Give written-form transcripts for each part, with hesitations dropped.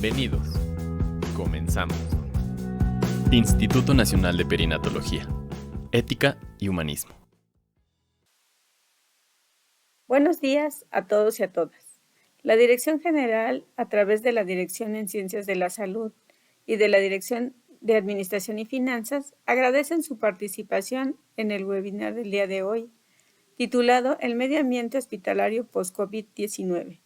Bienvenidos. Comenzamos. Instituto Nacional de Perinatología, Ética y Humanismo. Buenos días a todos y a todas. La Dirección General, a través de la Dirección en Ciencias de la Salud y de la Dirección de Administración y Finanzas, agradecen su participación en el webinar del día de hoy, titulado El Medio Ambiente Hospitalario Post-COVID-19,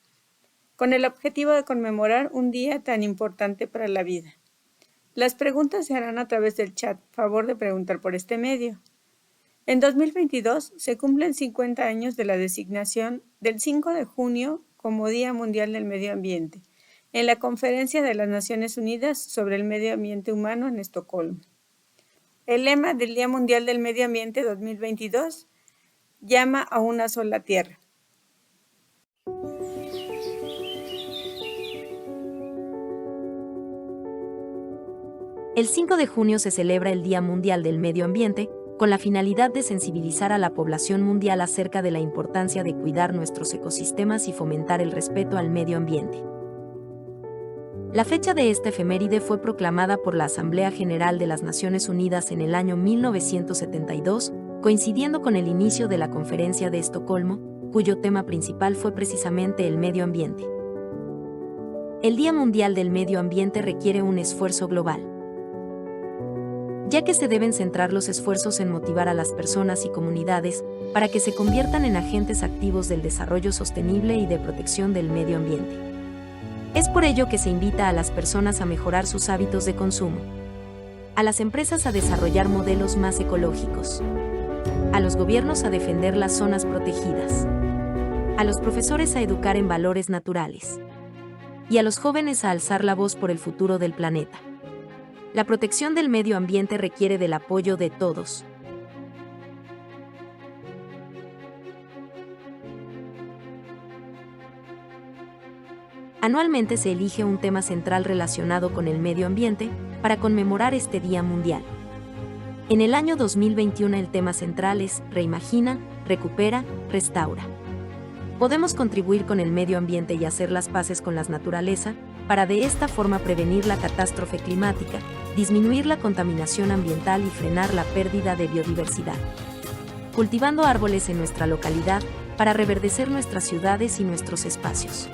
con el objetivo de conmemorar un día tan importante para la vida. Las preguntas se harán a través del chat. Favor de preguntar por este medio. En 2022 se cumplen 50 años de la designación del 5 de junio como Día Mundial del Medio Ambiente, en la Conferencia de las Naciones Unidas sobre el Medio Ambiente Humano en Estocolmo. El lema del Día Mundial del Medio Ambiente 2022 llama a una sola tierra. El 5 de junio se celebra el Día Mundial del Medio Ambiente, con la finalidad de sensibilizar a la población mundial acerca de la importancia de cuidar nuestros ecosistemas y fomentar el respeto al medio ambiente. La fecha de esta efeméride fue proclamada por la Asamblea General de las Naciones Unidas en el año 1972, coincidiendo con el inicio de la Conferencia de Estocolmo, cuyo tema principal fue precisamente el medio ambiente. El Día Mundial del Medio Ambiente requiere un esfuerzo global, ya que se deben centrar los esfuerzos en motivar a las personas y comunidades para que se conviertan en agentes activos del desarrollo sostenible y de protección del medio ambiente. Es por ello que se invita a las personas a mejorar sus hábitos de consumo, a las empresas a desarrollar modelos más ecológicos, a los gobiernos a defender las zonas protegidas, a los profesores a educar en valores naturales, y a los jóvenes a alzar la voz por el futuro del planeta. La protección del medio ambiente requiere del apoyo de todos. Anualmente se elige un tema central relacionado con el medio ambiente para conmemorar este Día Mundial. En el año 2021 el tema central es Reimagina, Recupera, Restaura. Podemos contribuir con el medio ambiente y hacer las paces con la naturaleza, para de esta forma prevenir la catástrofe climática, disminuir la contaminación ambiental y frenar la pérdida de biodiversidad. Cultivando árboles en nuestra localidad para reverdecer nuestras ciudades y nuestros espacios.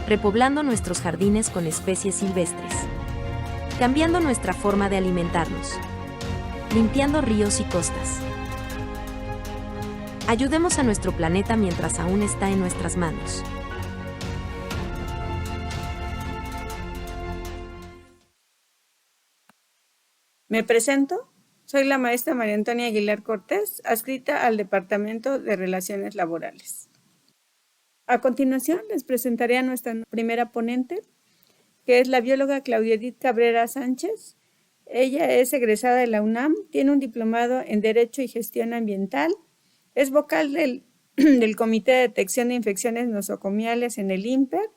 Repoblando nuestros jardines con especies silvestres. Cambiando nuestra forma de alimentarnos. Limpiando ríos y costas. Ayudemos a nuestro planeta mientras aún está en nuestras manos. Me presento, soy la maestra María Antonia Aguilar Cortés, adscrita al Departamento de Relaciones Laborales. A continuación les presentaré a nuestra primera ponente, que es la bióloga Claudia Edith Cabrera Sánchez. Ella es egresada de la UNAM, tiene un diplomado en Derecho y Gestión Ambiental, es vocal del Comité de Detección de Infecciones Nosocomiales en el INPER,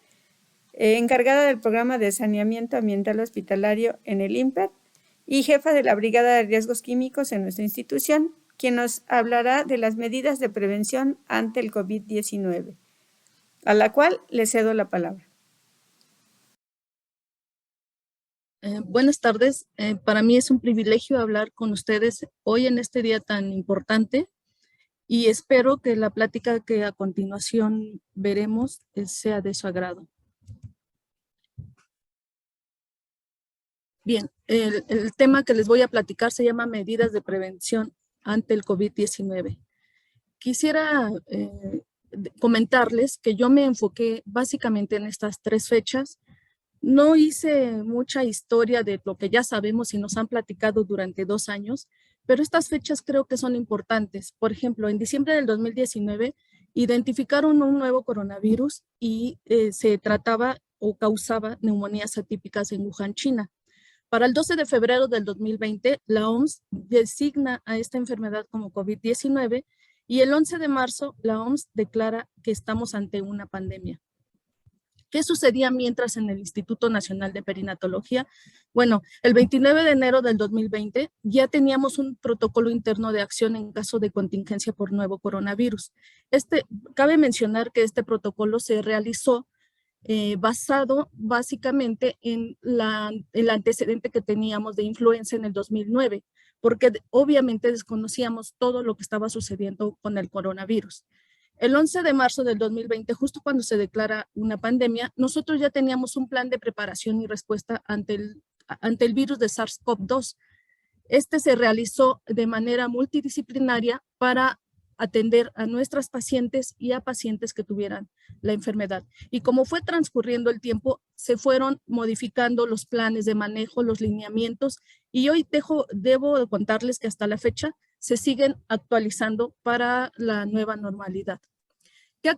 encargada del programa de saneamiento ambiental hospitalario en el INPER, y jefa de la Brigada de Riesgos Químicos en nuestra institución, quien nos hablará de las medidas de prevención ante el COVID-19, a la cual le cedo la palabra. Buenas tardes. Para mí es un privilegio hablar con ustedes hoy en este día tan importante y espero que la plática que a continuación veremos sea de su agrado. Bien, el tema que les voy a platicar se llama medidas de prevención ante el COVID-19. Quisiera comentarles que yo me enfoqué básicamente en estas tres fechas. No hice mucha historia de lo que ya sabemos y nos han platicado durante 2 años, pero estas fechas creo que son importantes. Por ejemplo, en diciembre del 2019 identificaron un nuevo coronavirus y se trataba o causaba neumonías atípicas en Wuhan, China. Para el 12 de febrero del 2020, la OMS designa a esta enfermedad como COVID-19 y el 11 de marzo la OMS declara que estamos ante una pandemia. ¿Qué sucedía mientras en el Instituto Nacional de Perinatología? Bueno, el 29 de enero del 2020 ya teníamos un protocolo interno de acción en caso de contingencia por nuevo coronavirus. Cabe mencionar que este protocolo se realizó basado básicamente en el antecedente que teníamos de influenza en el 2009, porque obviamente desconocíamos todo lo que estaba sucediendo con el coronavirus. El 11 de marzo del 2020, justo cuando se declara una pandemia, nosotros ya teníamos un plan de preparación y respuesta ante el virus de SARS-CoV-2. Este se realizó de manera multidisciplinaria para atender a nuestras pacientes y a pacientes que tuvieran la enfermedad. Y como fue transcurriendo el tiempo, se fueron modificando los planes de manejo, los lineamientos, y hoy debo contarles que hasta la fecha se siguen actualizando para la nueva normalidad. ¿Qué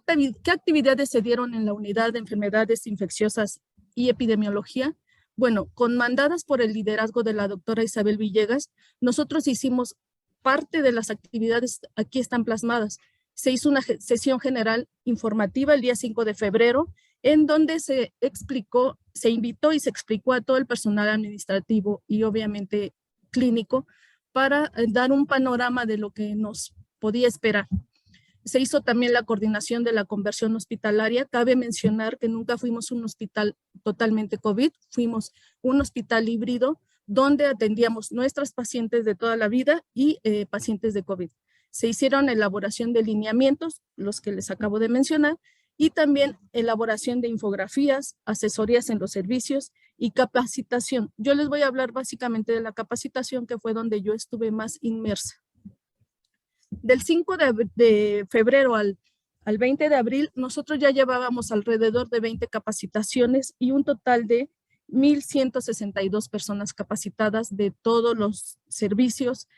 actividades se dieron en la unidad de enfermedades infecciosas y epidemiología? Bueno, comandadas por el liderazgo de la doctora Isabel Villegas, nosotros hicimos parte de las actividades, aquí están plasmadas. Se hizo una sesión general informativa el día 5 de febrero, en donde se invitó y se explicó a todo el personal administrativo y obviamente clínico para dar un panorama de lo que nos podía esperar. Se hizo también la coordinación de la conversión hospitalaria. Cabe mencionar que nunca fuimos un hospital totalmente COVID, fuimos un hospital híbrido donde atendíamos nuestras pacientes de toda la vida y pacientes de COVID. Se hicieron elaboración de lineamientos, los que les acabo de mencionar, y también elaboración de infografías, asesorías en los servicios y capacitación. Yo les voy a hablar básicamente de la capacitación, que fue donde yo estuve más inmersa. Del 5 de febrero al 20 de abril, nosotros ya llevábamos alrededor de 20 capacitaciones y un total de 1,162 personas capacitadas de todos los servicios.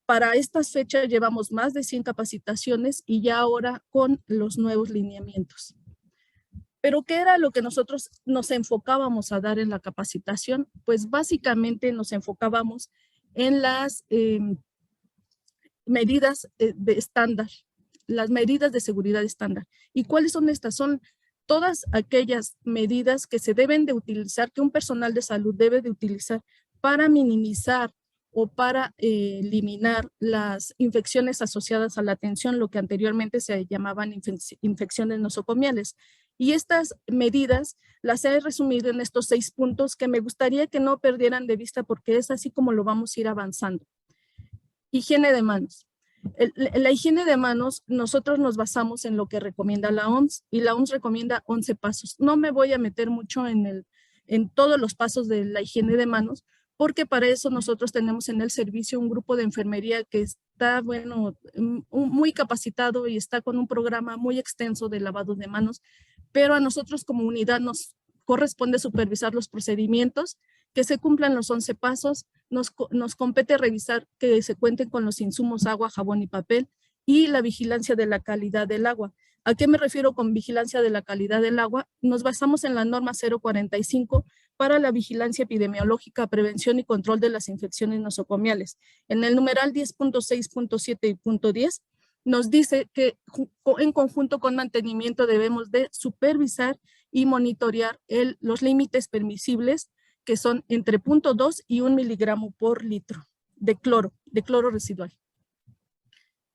Para estas fechas llevamos más de 100 capacitaciones y ya ahora con los nuevos lineamientos. Pero ¿qué era lo que nosotros nos enfocábamos a dar en la capacitación? Pues básicamente nos enfocábamos en las medidas de estándar, las medidas de seguridad estándar. ¿Y cuáles son estas? Son todas aquellas medidas que se deben de utilizar, que un personal de salud debe de utilizar para minimizar o para eliminar las infecciones asociadas a la atención, lo que anteriormente se llamaban infecciones nosocomiales. Y estas medidas las he resumido en estos 6 puntos que me gustaría que no perdieran de vista, porque es así como lo vamos a ir avanzando. Higiene de manos. La higiene de manos, nosotros nos basamos en lo que recomienda la OMS, y la OMS recomienda 11 pasos. No me voy a meter mucho en todos los pasos de la higiene de manos, porque para eso nosotros tenemos en el servicio un grupo de enfermería que está, muy capacitado y está con un programa muy extenso de lavado de manos, pero a nosotros como unidad nos corresponde supervisar los procedimientos, que se cumplan los 11 pasos, nos compete revisar que se cuenten con los insumos agua, jabón y papel, y la vigilancia de la calidad del agua. ¿A qué me refiero con vigilancia de la calidad del agua? Nos basamos en la norma 045 para la vigilancia epidemiológica, prevención y control de las infecciones nosocomiales. En el numeral 10.6.7 y punto 10 nos dice que en conjunto con mantenimiento debemos de supervisar y monitorear los límites permisibles, que son entre 0.2 y 1 miligramo por litro de cloro residual.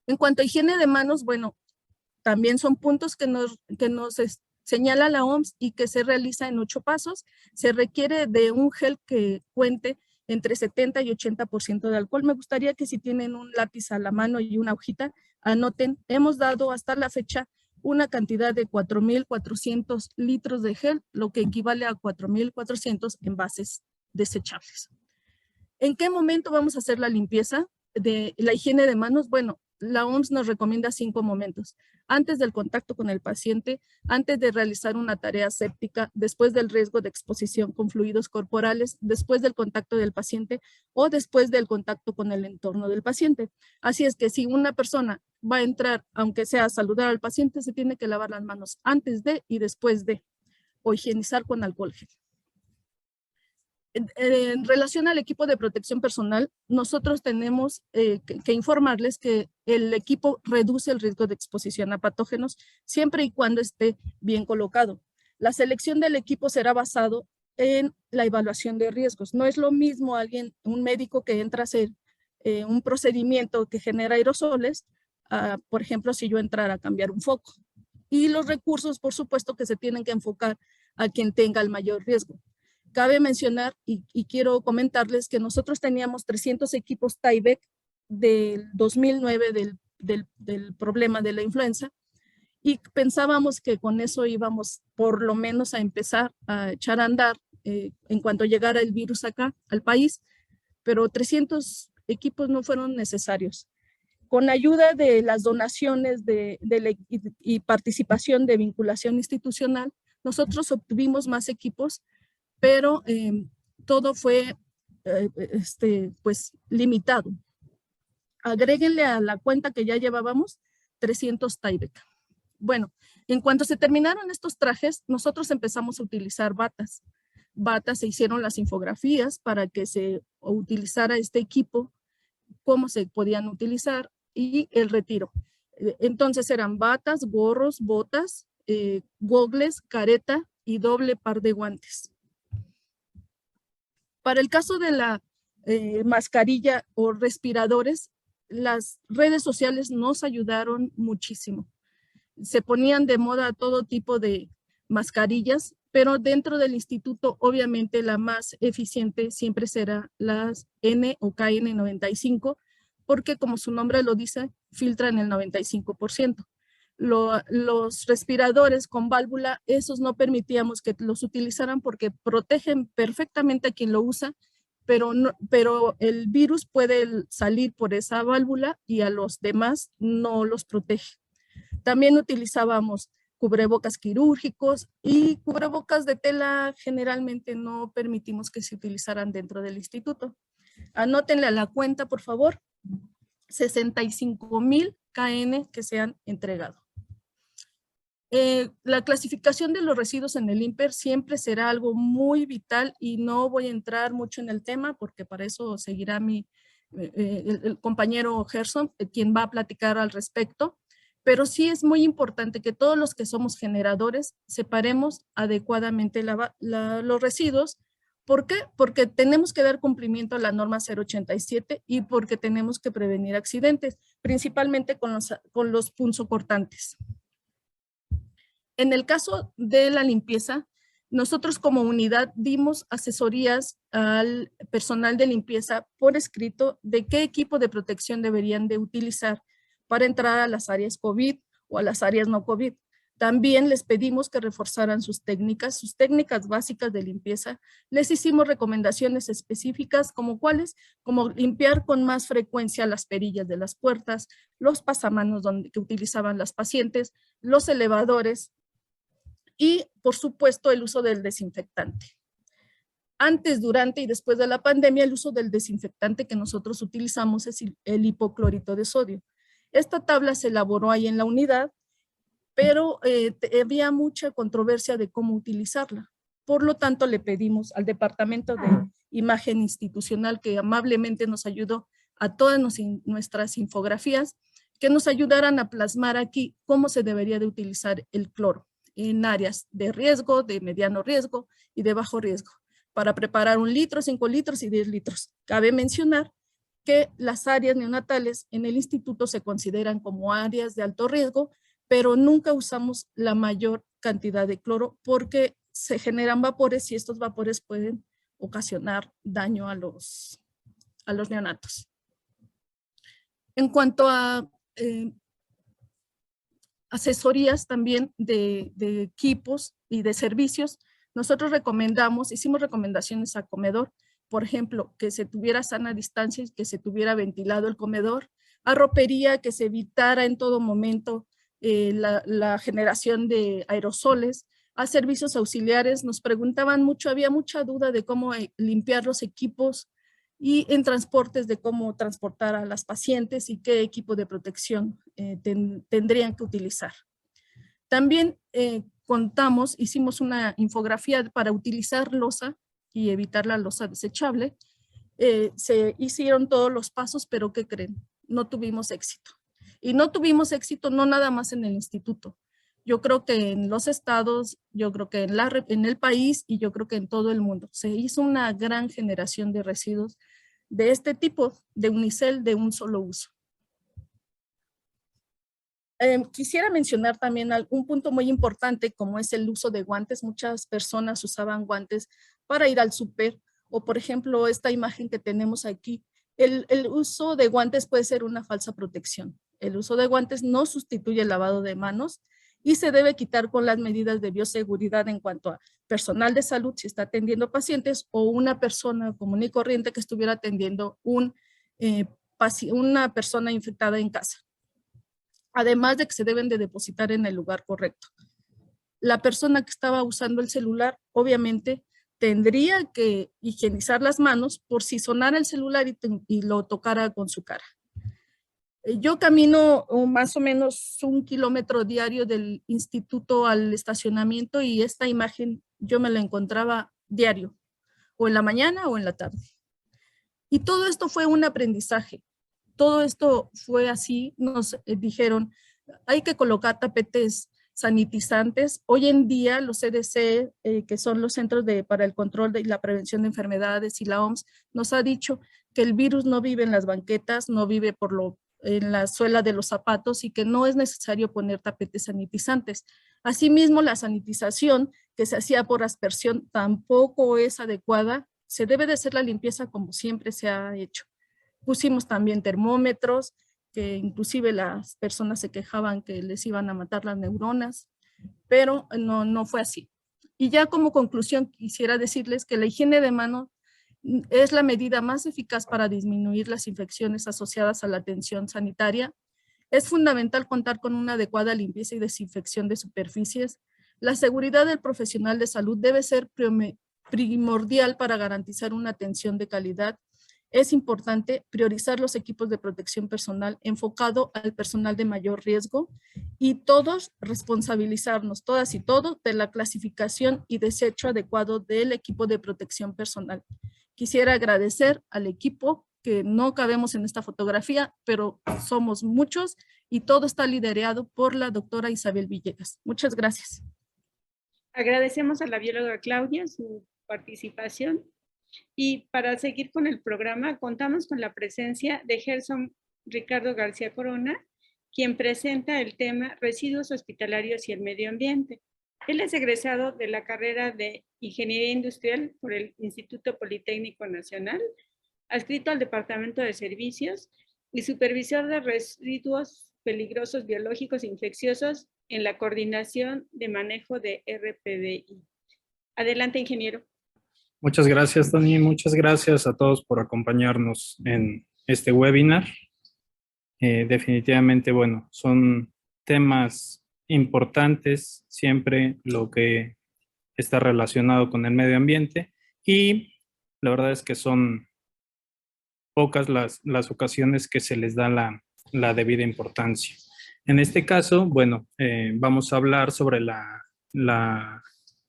En cuanto a higiene de manos, bueno, también son puntos que nos señala la OMS y que se realiza en 8 pasos. Se requiere de un gel que cuente entre 70 y 80% de alcohol. Me gustaría que si tienen un lápiz a la mano y una hojita, anoten. Hemos dado hasta la fecha una cantidad de 4,400 litros de gel, lo que equivale a 4,400 envases desechables. ¿En qué momento vamos a hacer la limpieza de la higiene de manos? Bueno, la OMS nos recomienda 5 momentos. Antes del contacto con el paciente, antes de realizar una tarea séptica, después del riesgo de exposición con fluidos corporales, después del contacto del paciente o después del contacto con el entorno del paciente. Así es que si una persona va a entrar, aunque sea a saludar al paciente, se tiene que lavar las manos antes de y después de, o higienizar con alcohol gel. En relación al equipo de protección personal, nosotros tenemos que informarles que el equipo reduce el riesgo de exposición a patógenos siempre y cuando esté bien colocado. La selección del equipo será basado en la evaluación de riesgos. No es lo mismo un médico que entra a hacer un procedimiento que genera aerosoles, por ejemplo, si yo entrara a cambiar un foco. y los recursos, por supuesto, que se tienen que enfocar a quien tenga el mayor riesgo. Cabe mencionar y quiero comentarles que nosotros teníamos 300 equipos Tyvek del 2009 del problema de la influenza, y pensábamos que con eso íbamos por lo menos a empezar a echar a andar en cuanto llegara el virus acá al país, pero 300 equipos no fueron necesarios. Con ayuda de las donaciones y participación de vinculación institucional, nosotros obtuvimos más equipos, pero todo fue pues limitado. Agréguenle a la cuenta que ya llevábamos 300 Tyvek. Bueno, en cuanto se terminaron estos trajes, nosotros empezamos a utilizar batas. Batas, se hicieron las infografías para que se utilizara este equipo, cómo se podían utilizar y el retiro. Entonces eran batas, gorros, botas, gogles, careta y doble par de guantes. Para el caso de la mascarilla o respiradores, las redes sociales nos ayudaron muchísimo. Se ponían de moda todo tipo de mascarillas, pero dentro del instituto obviamente la más eficiente siempre será las N o KN95, porque como su nombre lo dice, filtran el 95%. Los respiradores con válvula, esos no permitíamos que los utilizaran porque protegen perfectamente a quien lo usa, pero el virus puede salir por esa válvula y a los demás no los protege. También utilizábamos cubrebocas quirúrgicos y cubrebocas de tela generalmente no permitimos que se utilizaran dentro del instituto. Anótenle a la cuenta, por favor, 65,000 KN que se han entregado. La clasificación de los residuos en el INPER siempre será algo muy vital y no voy a entrar mucho en el tema porque para eso seguirá el compañero Gerson, quien va a platicar al respecto. Pero sí es muy importante que todos los que somos generadores separemos adecuadamente los residuos. ¿Por qué? Porque tenemos que dar cumplimiento a la norma 087 y porque tenemos que prevenir accidentes, principalmente con los punzocortantes. En el caso de la limpieza, nosotros como unidad dimos asesorías al personal de limpieza por escrito de qué equipo de protección deberían de utilizar para entrar a las áreas COVID o a las áreas no COVID. También les pedimos que reforzaran sus técnicas básicas de limpieza. Les hicimos recomendaciones específicas como cuáles, como limpiar con más frecuencia las perillas de las puertas, los pasamanos que utilizaban las pacientes, los elevadores y, por supuesto, el uso del desinfectante. Antes, durante y después de la pandemia, el uso del desinfectante que nosotros utilizamos es el hipoclorito de sodio. Esta tabla se elaboró ahí en la unidad, pero había mucha controversia de cómo utilizarla. Por lo tanto, le pedimos al Departamento de Imagen Institucional, que amablemente nos ayudó a todas nuestras infografías, que nos ayudaran a plasmar aquí cómo se debería de utilizar el cloro en áreas de riesgo, de mediano riesgo y de bajo riesgo, para preparar 1 litro, 5 litros y 10 litros. Cabe mencionar que las áreas neonatales en el instituto se consideran como áreas de alto riesgo, pero nunca usamos la mayor cantidad de cloro porque se generan vapores y estos vapores pueden ocasionar daño a los neonatos. En cuanto a asesorías también de equipos y de servicios, nosotros hicimos recomendaciones a comedor, por ejemplo, que se tuviera sana distancia y que se tuviera ventilado el comedor, a ropería, que se evitara en todo momento la generación de aerosoles, a servicios auxiliares. Nos preguntaban mucho, había mucha duda de cómo limpiar los equipos y en transportes de cómo transportar a las pacientes y qué equipo de protección tendrían que utilizar. También hicimos una infografía para utilizar losa y evitar la losa desechable. Se hicieron todos los pasos, pero ¿qué creen? No tuvimos éxito. Y no tuvimos éxito no nada más en el instituto. Yo creo que en los estados, yo creo que en el país y yo creo que en todo el mundo. Se hizo una gran generación de residuos de este tipo, de unicel de un solo uso. Quisiera mencionar también un punto muy importante como es el uso de guantes. Muchas personas usaban guantes para ir al súper o por ejemplo esta imagen que tenemos aquí. El uso de guantes puede ser una falsa protección. El uso de guantes no sustituye el lavado de manos y se debe quitar con las medidas de bioseguridad en cuanto a personal de salud si está atendiendo pacientes o una persona común y corriente que estuviera atendiendo una persona infectada en casa. Además de que se deben de depositar en el lugar correcto. La persona que estaba usando el celular, obviamente, tendría que higienizar las manos por si sonara el celular y lo tocara con su cara. Yo camino más o menos 1 kilómetro diario del instituto al estacionamiento y esta imagen yo me la encontraba diario, o en la mañana o en la tarde. Y todo esto fue un aprendizaje. Todo esto fue así, nos dijeron, hay que colocar tapetes sanitizantes. Hoy en día los CDC, que son los Centros para el Control y la Prevención de Enfermedades y la OMS, nos ha dicho que el virus no vive en las banquetas, no vive en la suela de los zapatos y que no es necesario poner tapetes sanitizantes. Asimismo, la sanitización que se hacía por aspersión tampoco es adecuada. Se debe de hacer la limpieza como siempre se ha hecho. Pusimos también termómetros, que inclusive las personas se quejaban que les iban a matar las neuronas, pero no fue así. Y ya como conclusión quisiera decirles que la higiene de manos es la medida más eficaz para disminuir las infecciones asociadas a la atención sanitaria. Es fundamental contar con una adecuada limpieza y desinfección de superficies. La seguridad del profesional de salud debe ser primordial para garantizar una atención de calidad. Es importante priorizar los equipos de protección personal enfocado al personal de mayor riesgo y todos responsabilizarnos, todas y todos, de la clasificación y desecho adecuado del equipo de protección personal. Quisiera agradecer al equipo, que no cabemos en esta fotografía, pero somos muchos y todo está liderado por la doctora Isabel Villegas. Muchas gracias. Agradecemos a la bióloga Claudia su participación. Y para seguir con el programa, contamos con la presencia de Gerson Ricardo García Corona, quien presenta el tema Residuos Hospitalarios y el Medio Ambiente. Él es egresado de la carrera de Ingeniería Industrial por el Instituto Politécnico Nacional, adscrito al Departamento de Servicios y supervisor de residuos peligrosos biológicos infecciosos en la Coordinación de Manejo de RPDI. Adelante, ingeniero. Muchas gracias, Tony. Muchas gracias a todos por acompañarnos en este webinar. Definitivamente, bueno, son temas importantes, siempre lo que está relacionado con el medio ambiente y la verdad es que son pocas las ocasiones que se les da la debida importancia. En este caso, bueno, vamos a hablar sobre la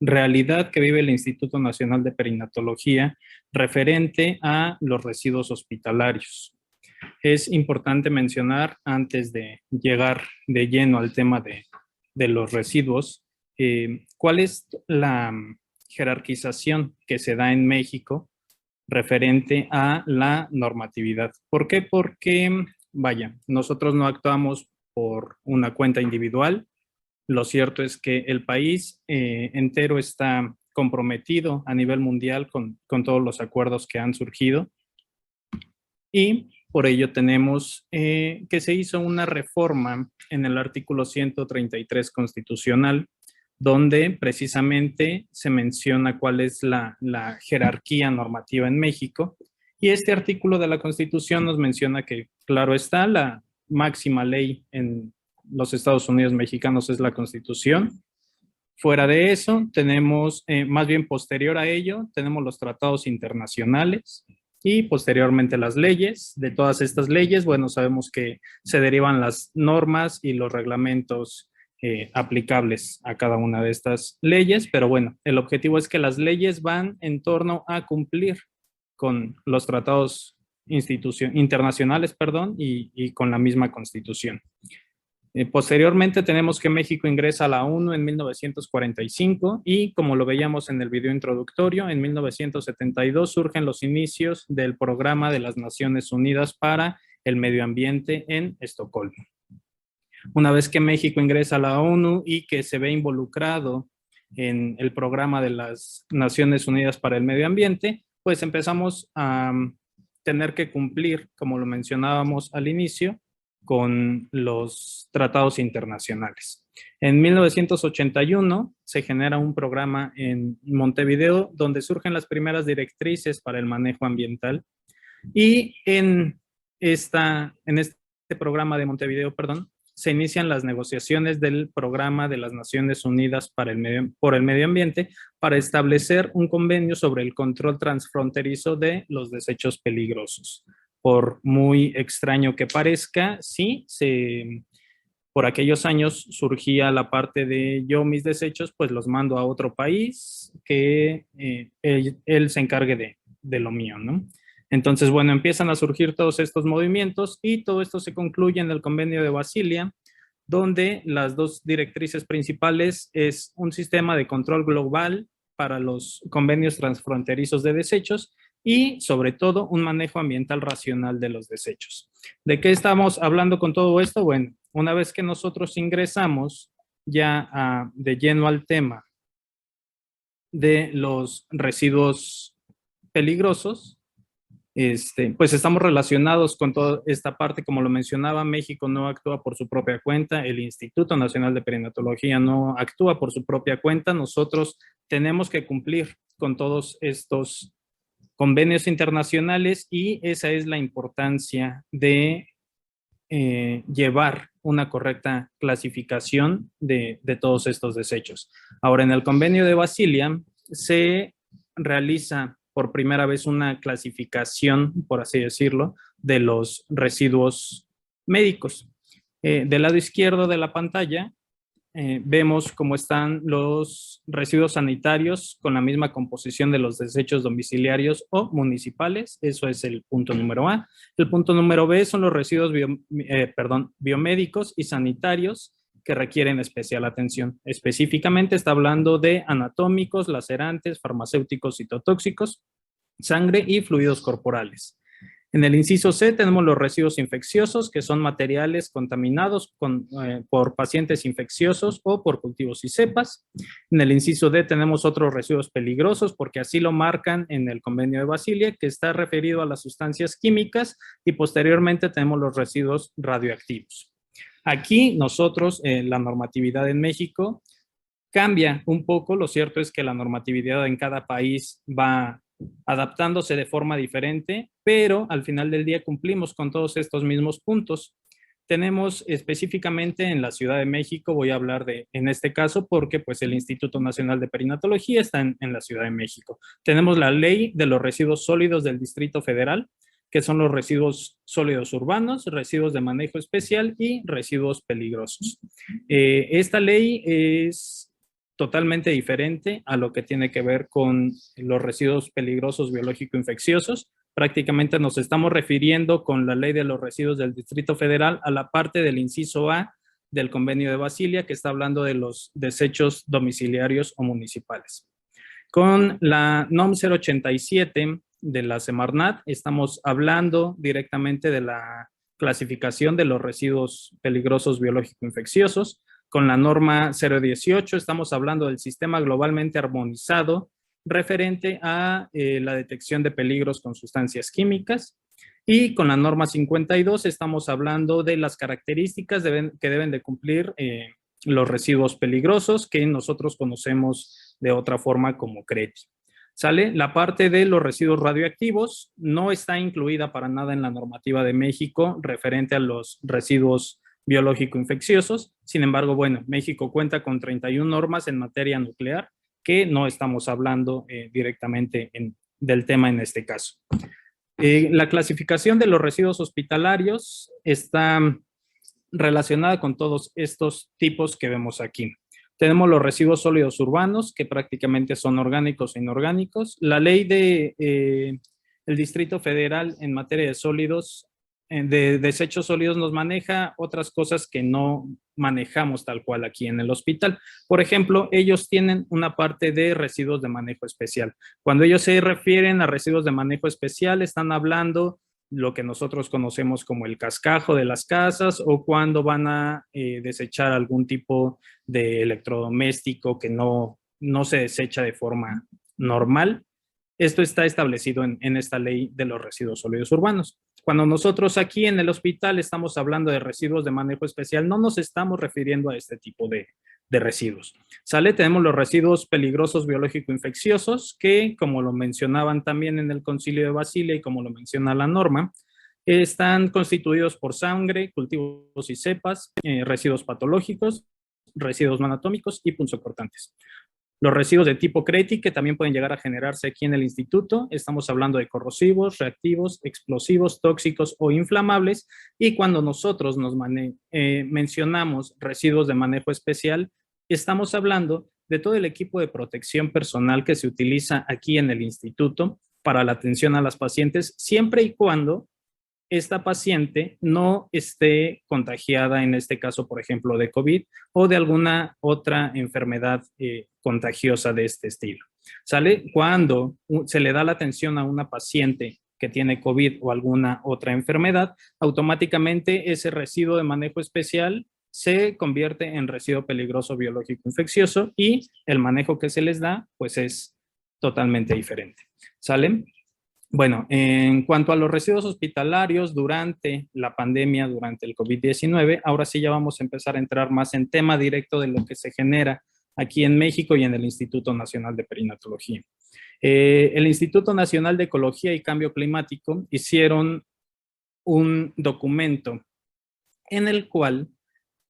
realidad que vive el Instituto Nacional de Perinatología referente a los residuos hospitalarios. Es importante mencionar, antes de llegar de lleno al tema de los residuos, cuál es la jerarquización que se da en México referente a la normatividad. ¿Por qué? Porque, vaya, nosotros no actuamos por una cuenta individual. Lo cierto es que el país entero está comprometido a nivel mundial con todos los acuerdos que han surgido y por ello tenemos que se hizo una reforma en el artículo 133 constitucional donde precisamente se menciona cuál es la jerarquía normativa en México y este artículo de la Constitución nos menciona que, claro está, la máxima ley en los Estados Unidos mexicanos es la Constitución. Fuera de eso, tenemos, más bien posterior a ello, tenemos los tratados internacionales y posteriormente las leyes. De todas estas leyes, bueno, sabemos que se derivan las normas y los reglamentos aplicables a cada una de estas leyes, pero bueno, el objetivo es que las leyes van en torno a cumplir con los tratados internacionales, y con la misma Constitución. Posteriormente tenemos que México ingresa a la ONU en 1945 y como lo veíamos en el video introductorio, en 1972 surgen los inicios del Programa de las Naciones Unidas para el Medio Ambiente en Estocolmo. Una vez que México ingresa a la ONU y que se ve involucrado en el programa de las Naciones Unidas para el Medio Ambiente, pues empezamos a tener que cumplir, como lo mencionábamos al inicio, con los tratados internacionales. En 1981 se genera un programa en Montevideo donde surgen las primeras directrices para el manejo ambiental, y en este programa de Montevideo, se inician las negociaciones del programa de las Naciones Unidas por el medio ambiente para establecer un convenio sobre el control transfronterizo de los desechos peligrosos. Por muy extraño que parezca, sí, por aquellos años surgía la parte de yo mis desechos, pues los mando a otro país que él se encargue de lo mío, ¿no? Entonces, bueno, empiezan a surgir todos estos movimientos y todo esto se concluye en el Convenio de Basilia, donde las dos directrices principales es un sistema de control global para los convenios transfronterizos de desechos y, sobre todo, un manejo ambiental racional de los desechos. ¿De qué estamos hablando con todo esto? Bueno, una vez que nosotros ingresamos ya de lleno al tema de los residuos peligrosos, pues estamos relacionados con toda esta parte. Como lo mencionaba, México no actúa por su propia cuenta, el Instituto Nacional de Perinatología no actúa por su propia cuenta. Nosotros tenemos que cumplir con todos estos convenios internacionales y esa es la importancia de llevar una correcta clasificación de todos estos desechos. Ahora, en el Convenio de Basilia se realiza por primera vez una clasificación, por así decirlo, de los residuos médicos. Del lado izquierdo de la pantalla vemos cómo están los residuos sanitarios con la misma composición de los desechos domiciliarios o municipales. Eso es el punto número A. El punto número B son los residuos biomédicos y sanitarios que requieren especial atención. Específicamente está hablando de anatómicos, lacerantes, farmacéuticos, citotóxicos, sangre y fluidos corporales. En el inciso C tenemos los residuos infecciosos, que son materiales contaminados por pacientes infecciosos o por cultivos y cepas. En el inciso D tenemos otros residuos peligrosos, porque así lo marcan en el Convenio de Basilia, que está referido a las sustancias químicas, y posteriormente tenemos los residuos radioactivos. Aquí nosotros, la normatividad en México cambia un poco. Lo cierto es que la normatividad en cada país va adaptándose de forma diferente, pero al final del día cumplimos con todos estos mismos puntos. Tenemos específicamente en la Ciudad de México, voy a hablar en este caso porque pues el Instituto Nacional de Perinatología está en la Ciudad de México. Tenemos la Ley de los Residuos Sólidos del Distrito Federal, que son los residuos sólidos urbanos, residuos de manejo especial y residuos peligrosos. Esta ley es totalmente diferente a lo que tiene que ver con los residuos peligrosos biológico-infecciosos. Prácticamente nos estamos refiriendo con la ley de los residuos del Distrito Federal a la parte del inciso A del Convenio de Basilia, que está hablando de los desechos domiciliarios o municipales. Con la NOM 087 de la Semarnat estamos hablando directamente de la clasificación de los residuos peligrosos biológico-infecciosos. Con la norma 018 estamos hablando del sistema globalmente armonizado referente a la detección de peligros con sustancias químicas. Y con la norma 52 estamos hablando de las características que deben de cumplir los residuos peligrosos, que nosotros conocemos de otra forma como CRETI. ¿Sale? La parte de los residuos radioactivos no está incluida para nada en la normativa de México referente a los residuos biológico-infecciosos. Sin embargo, bueno, México cuenta con 31 normas en materia nuclear, que no estamos hablando directamente del tema en este caso. La clasificación de los residuos hospitalarios está relacionada con todos estos tipos que vemos aquí. Tenemos los residuos sólidos urbanos, que prácticamente son orgánicos e inorgánicos. La ley del Distrito Federal en materia de sólidos, de desechos sólidos, nos maneja otras cosas que no manejamos tal cual aquí en el hospital. Por ejemplo, ellos tienen una parte de residuos de manejo especial. Cuando ellos se refieren a residuos de manejo especial, están hablando lo que nosotros conocemos como el cascajo de las casas, o cuando van a desechar algún tipo de electrodoméstico que no se desecha de forma normal. Esto está establecido en esta ley de los residuos sólidos urbanos. Cuando nosotros aquí en el hospital estamos hablando de residuos de manejo especial, no nos estamos refiriendo a este tipo de residuos. ¿Sale? Tenemos los residuos peligrosos biológico-infecciosos que, como lo mencionaban también en el Concilio de Basilea y como lo menciona la norma, están constituidos por sangre, cultivos y cepas, residuos patológicos, residuos no anatómicos y punzocortantes. Los residuos de tipo CRETI, que también pueden llegar a generarse aquí en el instituto, estamos hablando de corrosivos, reactivos, explosivos, tóxicos o inflamables, y cuando nosotros mencionamos residuos de manejo especial, estamos hablando de todo el equipo de protección personal que se utiliza aquí en el instituto para la atención a las pacientes, siempre y cuando esta paciente no esté contagiada, en este caso, por ejemplo, de COVID o de alguna otra enfermedad contagiosa de este estilo. ¿Sale? Cuando se le da la atención a una paciente que tiene COVID o alguna otra enfermedad, automáticamente ese residuo de manejo especial se convierte en residuo peligroso biológico infeccioso y el manejo que se les da, pues es totalmente diferente. ¿Sale? Bueno, en cuanto a los residuos hospitalarios durante la pandemia, durante el COVID-19, ahora sí ya vamos a empezar a entrar más en tema directo de lo que se genera aquí en México y en el Instituto Nacional de Perinatología. El Instituto Nacional de Ecología y Cambio Climático hicieron un documento en el cual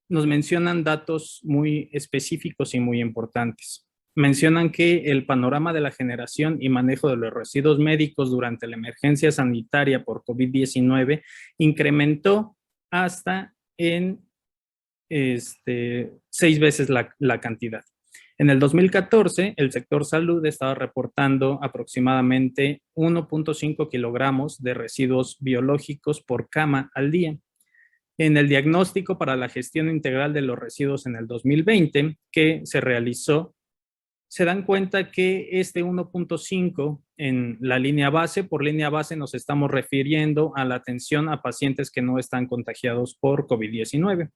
nos mencionan datos muy específicos y muy importantes. Mencionan que el panorama de la generación y manejo de los residuos médicos durante la emergencia sanitaria por COVID-19 incrementó hasta en 6 veces la cantidad. En el 2014, el sector salud estaba reportando aproximadamente 1.5 kilogramos de residuos biológicos por cama al día. En el diagnóstico para la gestión integral de los residuos en el 2020, que se realizó, se dan cuenta que este 1.5 en la línea base, por línea base nos estamos refiriendo a la atención a pacientes que no están contagiados por COVID-19.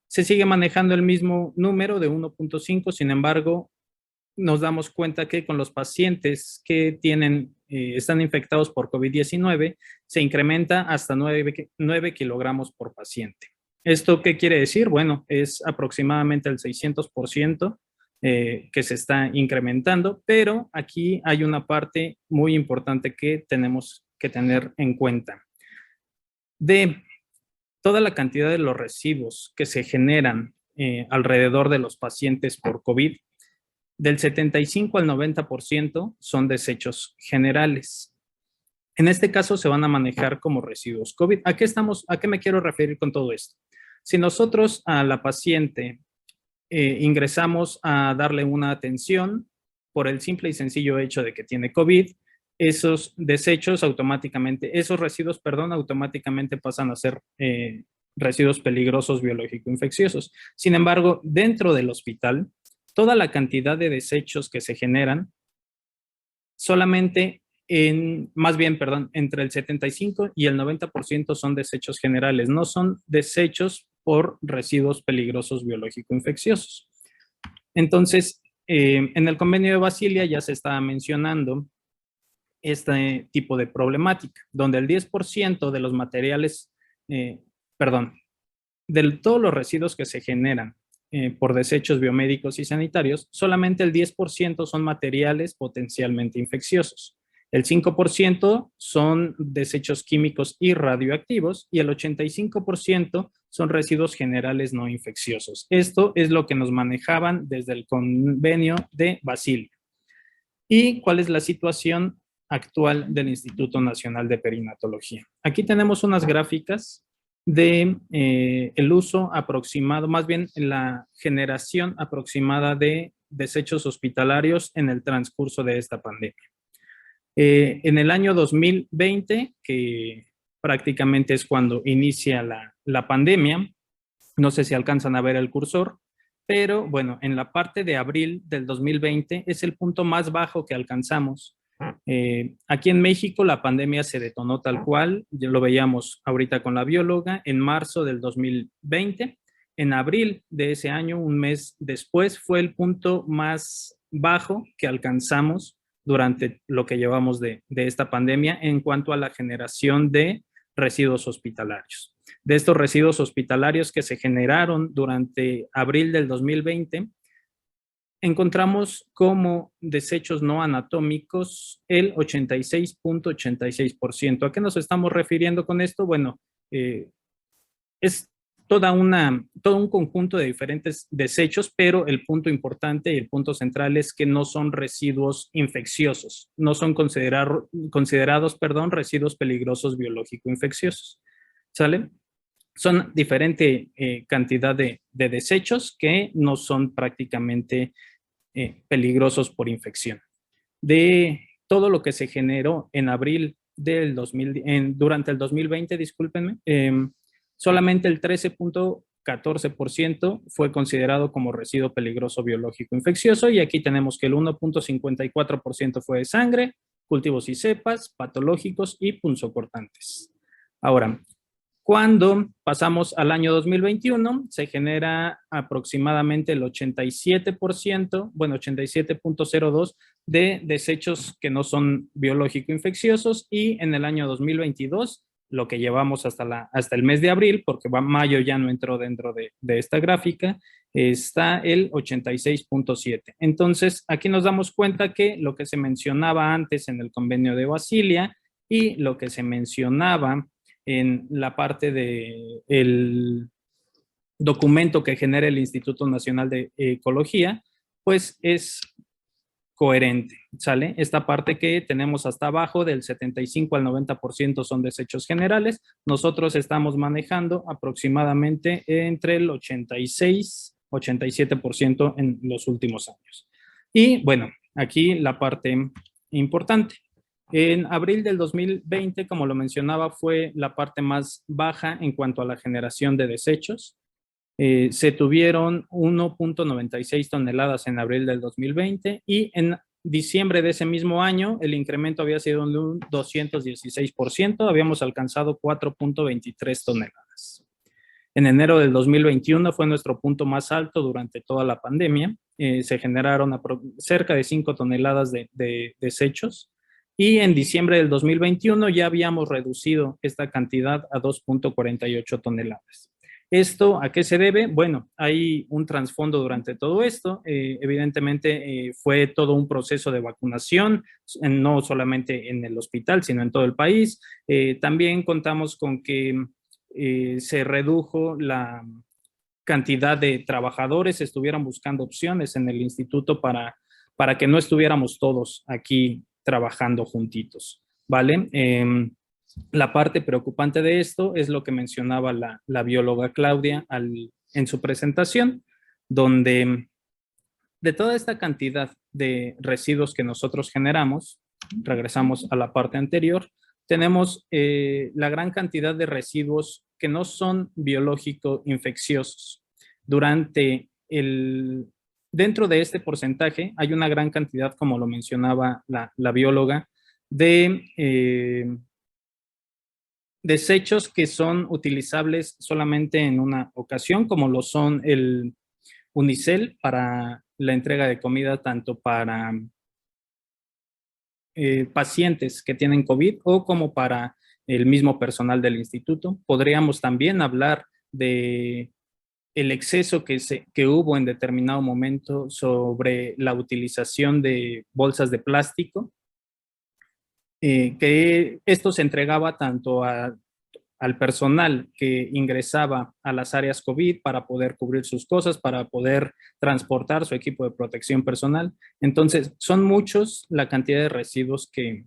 Se sigue manejando el mismo número de 1.5, sin embargo, nos damos cuenta que con los pacientes que están infectados por COVID-19, se incrementa hasta 9 kilogramos por paciente. ¿Esto qué quiere decir? Bueno, es aproximadamente el 600%. Que se está incrementando, pero aquí hay una parte muy importante que tenemos que tener en cuenta. De toda la cantidad de los residuos que se generan alrededor de los pacientes por COVID, del 75 al 90% son desechos generales. En este caso se van a manejar como residuos COVID. ¿A qué me quiero referir con todo esto? Si nosotros a la paciente ingresamos a darle una atención por el simple y sencillo hecho de que tiene COVID, esos residuos automáticamente pasan a ser residuos peligrosos biológico-infecciosos. Sin embargo, dentro del hospital, toda la cantidad de desechos que se generan, solamente entre el 75 y el 90% son desechos generales, no son desechos por residuos peligrosos biológico-infecciosos. Entonces, en el convenio de Basilea ya se estaba mencionando este tipo de problemática, donde el 10% de los materiales, de todos los residuos que se generan por desechos biomédicos y sanitarios, solamente el 10% son materiales potencialmente infecciosos. El 5% son desechos químicos y radioactivos y el 85% son residuos generales no infecciosos. Esto es lo que nos manejaban desde el convenio de Basilea. ¿Y cuál es la situación actual del Instituto Nacional de Perinatología? Aquí tenemos unas gráficas de el uso aproximado, más bien la generación aproximada de desechos hospitalarios en el transcurso de esta pandemia. En el año 2020, que prácticamente es cuando inicia la pandemia, no sé si alcanzan a ver el cursor, pero bueno, en la parte de abril del 2020 es el punto más bajo que alcanzamos Aquí en México la pandemia se detonó tal cual, ya lo veíamos ahorita con la bióloga, en marzo del 2020. En abril de ese año, un mes después, fue el punto más bajo que alcanzamos durante lo que llevamos de esta pandemia en cuanto a la generación de residuos hospitalarios. De estos residuos hospitalarios que se generaron durante abril del 2020, encontramos como desechos no anatómicos el 86.86%. ¿A qué nos estamos refiriendo con esto? Bueno, es todo un conjunto de diferentes desechos, pero el punto importante y el punto central es que no son residuos infecciosos, no son considerados, residuos peligrosos biológico-infecciosos. ¿Sale? Son diferente cantidad de desechos que no son prácticamente peligrosos por infección. De todo lo que se generó en abril del durante el 2020, discúlpenme, solamente el 13.14% fue considerado como residuo peligroso biológico infeccioso, y aquí tenemos que el 1.54% fue de sangre, cultivos y cepas, patológicos y punzocortantes. Ahora, cuando pasamos al año 2021, se genera aproximadamente el 87%, bueno, 87.02% de desechos que no son biológico-infecciosos, y en el año 2022, lo que llevamos hasta el mes de abril, porque mayo ya no entró dentro de esta gráfica, está el 86.7%. Entonces, aquí nos damos cuenta que lo que se mencionaba antes en el convenio de Basilia y lo que se mencionaba en la parte del documento que genera el Instituto Nacional de Ecología, pues es coherente, ¿sale? Esta parte que tenemos hasta abajo, del 75 al 90% son desechos generales, nosotros estamos manejando aproximadamente entre el 86-87% en los últimos años. Y bueno, aquí la parte importante. En abril del 2020, como lo mencionaba, fue la parte más baja en cuanto a la generación de desechos. Se tuvieron 1.96 toneladas en abril del 2020, y en diciembre de ese mismo año el incremento había sido de un 216%, habíamos alcanzado 4.23 toneladas. En enero del 2021 fue nuestro punto más alto durante toda la pandemia. Se generaron cerca de 5 toneladas de desechos. Y en diciembre del 2021 ya habíamos reducido esta cantidad a 2.48 toneladas. ¿Esto a qué se debe? Bueno, hay un trasfondo durante todo esto. Evidentemente fue todo un proceso de vacunación, no solamente en el hospital, sino en todo el país. También contamos con que se redujo la cantidad de trabajadores, estuvieron buscando opciones en el instituto para que no estuviéramos todos aquí trabajando juntitos, ¿vale? La parte preocupante de esto es lo que mencionaba la bióloga Claudia en su presentación, donde de toda esta cantidad de residuos que nosotros generamos, regresamos a la parte anterior, tenemos la gran cantidad de residuos que no son biológico-infecciosos. Dentro de este porcentaje hay una gran cantidad, como lo mencionaba la bióloga, de desechos que son utilizables solamente en una ocasión, como lo son el unicel para la entrega de comida tanto para pacientes que tienen COVID o como para el mismo personal del instituto. Podríamos también hablar de el exceso que hubo en determinado momento sobre la utilización de bolsas de plástico, que esto se entregaba tanto al personal que ingresaba a las áreas COVID para poder cubrir sus cosas, para poder transportar su equipo de protección personal. Entonces, son muchos la cantidad de residuos que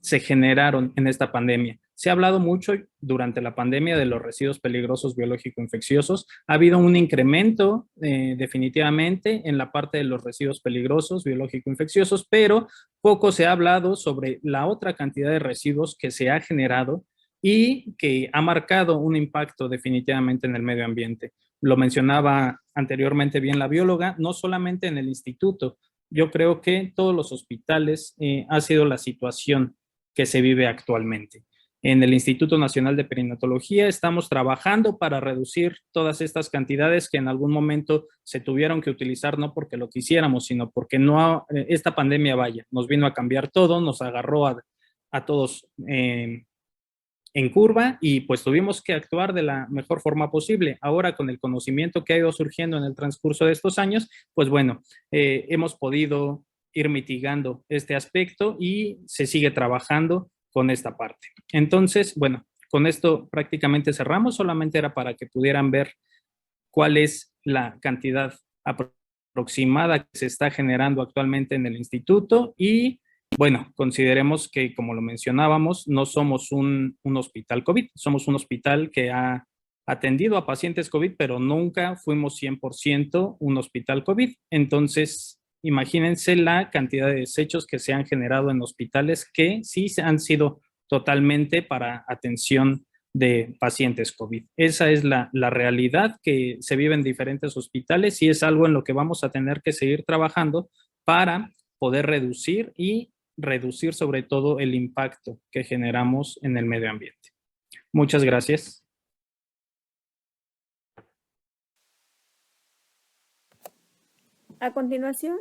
se generaron en esta pandemia. Se ha hablado mucho durante la pandemia de los residuos peligrosos biológico-infecciosos. Ha habido un incremento definitivamente en la parte de los residuos peligrosos biológico-infecciosos, pero poco se ha hablado sobre la otra cantidad de residuos que se ha generado y que ha marcado un impacto definitivamente en el medio ambiente. Lo mencionaba anteriormente bien la bióloga, no solamente en el instituto, yo creo que todos los hospitales ha sido la situación que se vive actualmente. En el Instituto Nacional de Perinatología estamos trabajando para reducir todas estas cantidades que en algún momento se tuvieron que utilizar, no porque lo quisiéramos, sino porque esta pandemia, vaya, nos vino a cambiar todo, nos agarró a todos en curva y pues tuvimos que actuar de la mejor forma posible. Ahora con el conocimiento que ha ido surgiendo en el transcurso de estos años, pues bueno, hemos podido ir mitigando este aspecto y se sigue trabajando con esta parte. Entonces, bueno, con esto prácticamente cerramos, solamente era para que pudieran ver cuál es la cantidad aproximada que se está generando actualmente en el instituto y bueno, consideremos que, como lo mencionábamos, no somos un hospital COVID, somos un hospital que ha atendido a pacientes COVID, pero nunca fuimos 100% un hospital COVID. Entonces, imagínense la cantidad de desechos que se han generado en hospitales que sí han sido totalmente para atención de pacientes COVID. Esa es la realidad que se vive en diferentes hospitales y es algo en lo que vamos a tener que seguir trabajando para poder reducir sobre todo el impacto que generamos en el medio ambiente. Muchas gracias. A continuación,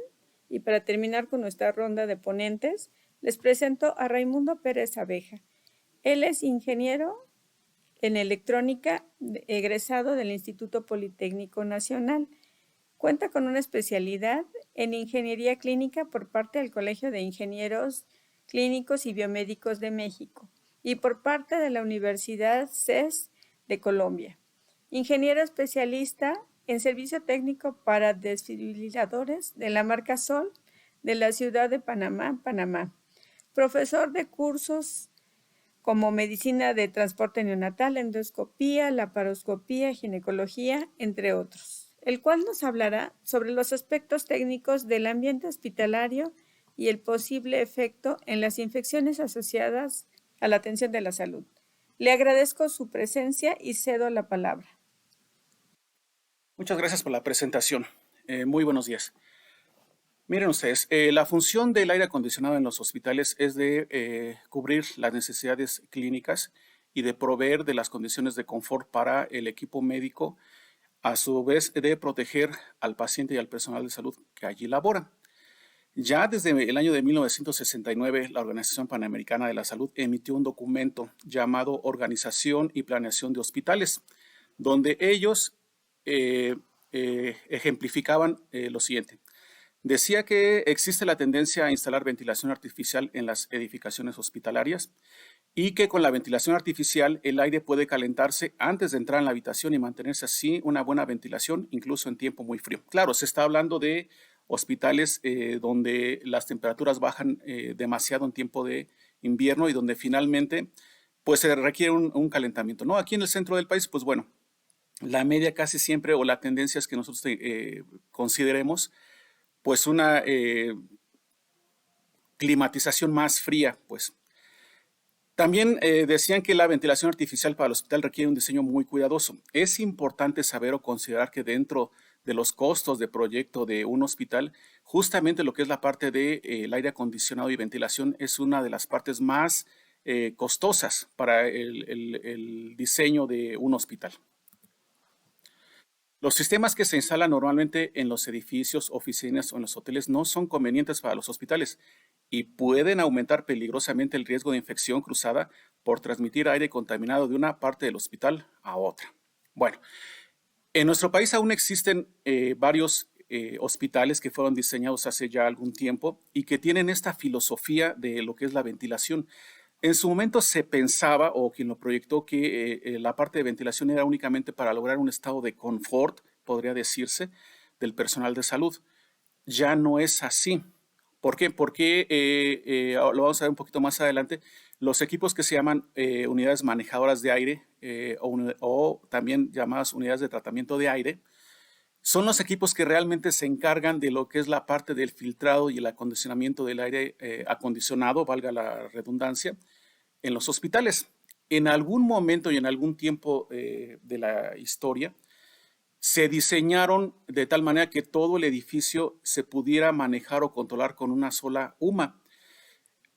y para terminar con nuestra ronda de ponentes, les presento a Raimundo Pérez Abeja. Él es ingeniero en electrónica, egresado del Instituto Politécnico Nacional. Cuenta con una especialidad en ingeniería clínica por parte del Colegio de Ingenieros Clínicos y Biomédicos de México y por parte de la Universidad CES de Colombia. Ingeniero especialista en servicio técnico para desfibriladores de la marca Sol de la ciudad de Panamá, Panamá. Profesor de cursos como medicina de transporte neonatal, endoscopía, laparoscopía, ginecología, entre otros, el cual nos hablará sobre los aspectos técnicos del ambiente hospitalario y el posible efecto en las infecciones asociadas a la atención de la salud. Le agradezco su presencia y cedo la palabra. Muchas gracias por la presentación. Muy buenos días. Miren ustedes, la función del aire acondicionado en los hospitales es de cubrir las necesidades clínicas y de proveer de las condiciones de confort para el equipo médico, a su vez de proteger al paciente y al personal de salud que allí labora. Ya desde el año de 1969, la Organización Panamericana de la Salud emitió un documento llamado Organización y Planeación de Hospitales, donde ellos ejemplificaban lo siguiente. Decía que existe la tendencia a instalar ventilación artificial en las edificaciones hospitalarias y que con la ventilación artificial el aire puede calentarse antes de entrar en la habitación y mantenerse así una buena ventilación incluso en tiempo muy frío. Claro, se está hablando de hospitales donde las temperaturas bajan demasiado en tiempo de invierno y donde finalmente pues se requiere un calentamiento, ¿no? Aquí en el centro del país, pues bueno, la media casi siempre o la tendencia es que nosotros consideremos pues una climatización más fría, pues. También decían que la ventilación artificial para el hospital requiere un diseño muy cuidadoso. Es importante saber o considerar que dentro de los costos de proyecto de un hospital, justamente lo que es la parte del aire acondicionado y ventilación es una de las partes más costosas para el diseño de un hospital. Los sistemas que se instalan normalmente en los edificios, oficinas o en los hoteles no son convenientes para los hospitales y pueden aumentar peligrosamente el riesgo de infección cruzada por transmitir aire contaminado de una parte del hospital a otra. Bueno, en nuestro país aún existen varios hospitales que fueron diseñados hace ya algún tiempo y que tienen esta filosofía de lo que es la ventilación. En su momento se pensaba, o quien lo proyectó, que la parte de ventilación era únicamente para lograr un estado de confort, podría decirse, del personal de salud. Ya no es así. ¿Por qué? Porque, lo vamos a ver un poquito más adelante, los equipos que se llaman unidades manejadoras de aire o también llamadas unidades de tratamiento de aire, son los equipos que realmente se encargan de lo que es la parte del filtrado y el acondicionamiento del aire acondicionado, valga la redundancia, en los hospitales. En algún momento y en algún tiempo de la historia, se diseñaron de tal manera que todo el edificio se pudiera manejar o controlar con una sola UMA.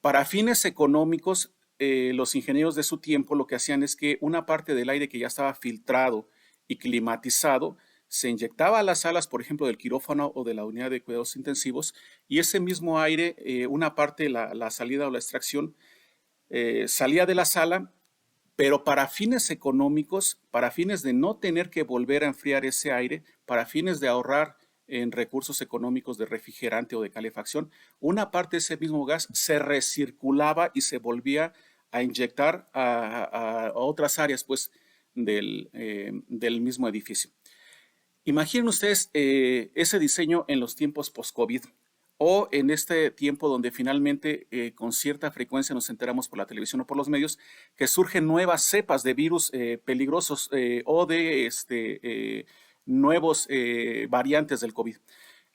Para fines económicos, los ingenieros de su tiempo lo que hacían es que una parte del aire que ya estaba filtrado y climatizado se inyectaba a las salas, por ejemplo, del quirófano o de la unidad de cuidados intensivos, y ese mismo aire, una parte, la salida o la extracción, salía de la sala, pero para fines económicos, para fines de no tener que volver a enfriar ese aire, para fines de ahorrar en recursos económicos de refrigerante o de calefacción, una parte de ese mismo gas se recirculaba y se volvía a inyectar a otras áreas pues, del mismo edificio. Imaginen ustedes ese diseño en los tiempos post-COVID o en este tiempo donde finalmente con cierta frecuencia nos enteramos por la televisión o por los medios que surgen nuevas cepas de virus peligrosos o de nuevos variantes del COVID.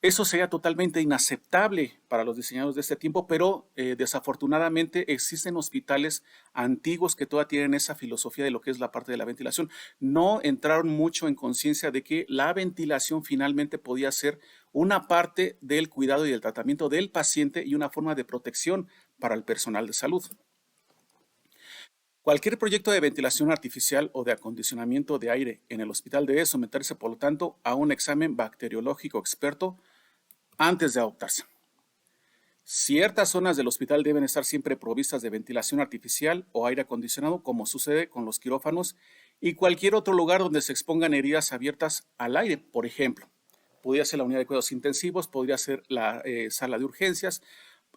Eso sería totalmente inaceptable para los diseñadores de este tiempo, pero desafortunadamente existen hospitales antiguos que todavía tienen esa filosofía de lo que es la parte de la ventilación. No entraron mucho en conciencia de que la ventilación finalmente podía ser una parte del cuidado y del tratamiento del paciente y una forma de protección para el personal de salud. Cualquier proyecto de ventilación artificial o de acondicionamiento de aire en el hospital debe someterse, por lo tanto, a un examen bacteriológico experto antes de adoptarse. Ciertas zonas del hospital deben estar siempre provistas de ventilación artificial o aire acondicionado, como sucede con los quirófanos y cualquier otro lugar donde se expongan heridas abiertas al aire. Por ejemplo, podría ser la unidad de cuidados intensivos, podría ser la sala de urgencias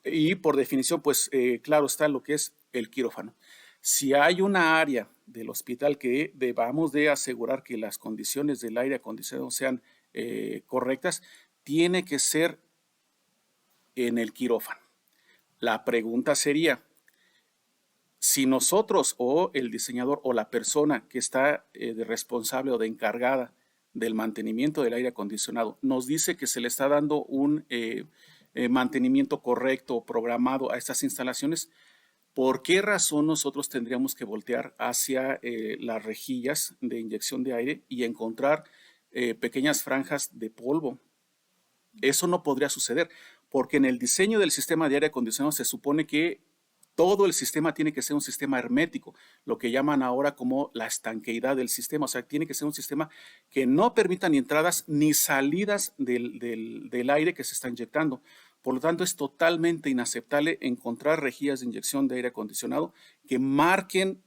y por definición, pues claro está lo que es el quirófano. Si hay una área del hospital que debamos de asegurar que las condiciones del aire acondicionado sean correctas, tiene que ser en el quirófano. La pregunta sería, si nosotros o el diseñador o la persona que está de responsable o de encargada del mantenimiento del aire acondicionado nos dice que se le está dando un mantenimiento correcto o programado a estas instalaciones, ¿por qué razón nosotros tendríamos que voltear hacia las rejillas de inyección de aire y encontrar pequeñas franjas de polvo? Eso no podría suceder, porque en el diseño del sistema de aire acondicionado se supone que todo el sistema tiene que ser un sistema hermético, lo que llaman ahora como la estanqueidad del sistema. O sea, tiene que ser un sistema que no permita ni entradas ni salidas del aire que se está inyectando. Por lo tanto, es totalmente inaceptable encontrar rejillas de inyección de aire acondicionado que marquen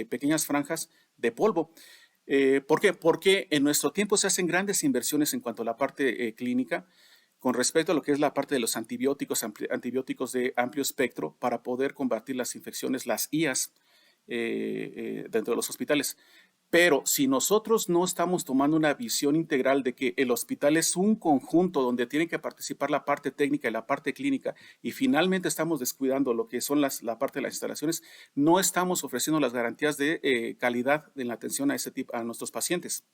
pequeñas franjas de polvo. ¿Por qué? Porque en nuestro tiempo se hacen grandes inversiones en cuanto a la parte clínica con respecto a lo que es la parte de los antibióticos de amplio espectro para poder combatir las infecciones, las IAs, dentro de los hospitales. Pero si nosotros no estamos tomando una visión integral de que el hospital es un conjunto donde tiene que participar la parte técnica y la parte clínica y finalmente estamos descuidando lo que son la parte de las instalaciones, no estamos ofreciendo las garantías de calidad en la atención a nuestros pacientes.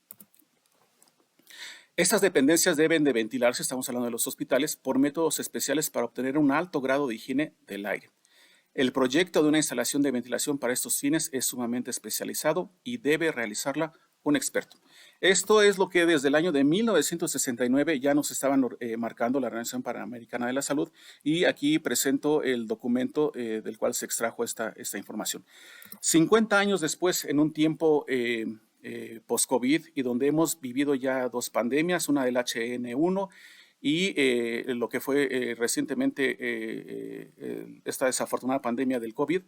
Estas dependencias deben de ventilarse, estamos hablando de los hospitales, por métodos especiales para obtener un alto grado de higiene del aire. El proyecto de una instalación de ventilación para estos fines es sumamente especializado y debe realizarla un experto. Esto es lo que desde el año de 1969 ya nos estaban marcando la Organización Panamericana de la Salud, y aquí presento el documento del cual se extrajo esta información. 50 años después, en un tiempo post-COVID y donde hemos vivido ya dos pandemias, una del H1N1 y lo que fue recientemente esta desafortunada pandemia del COVID,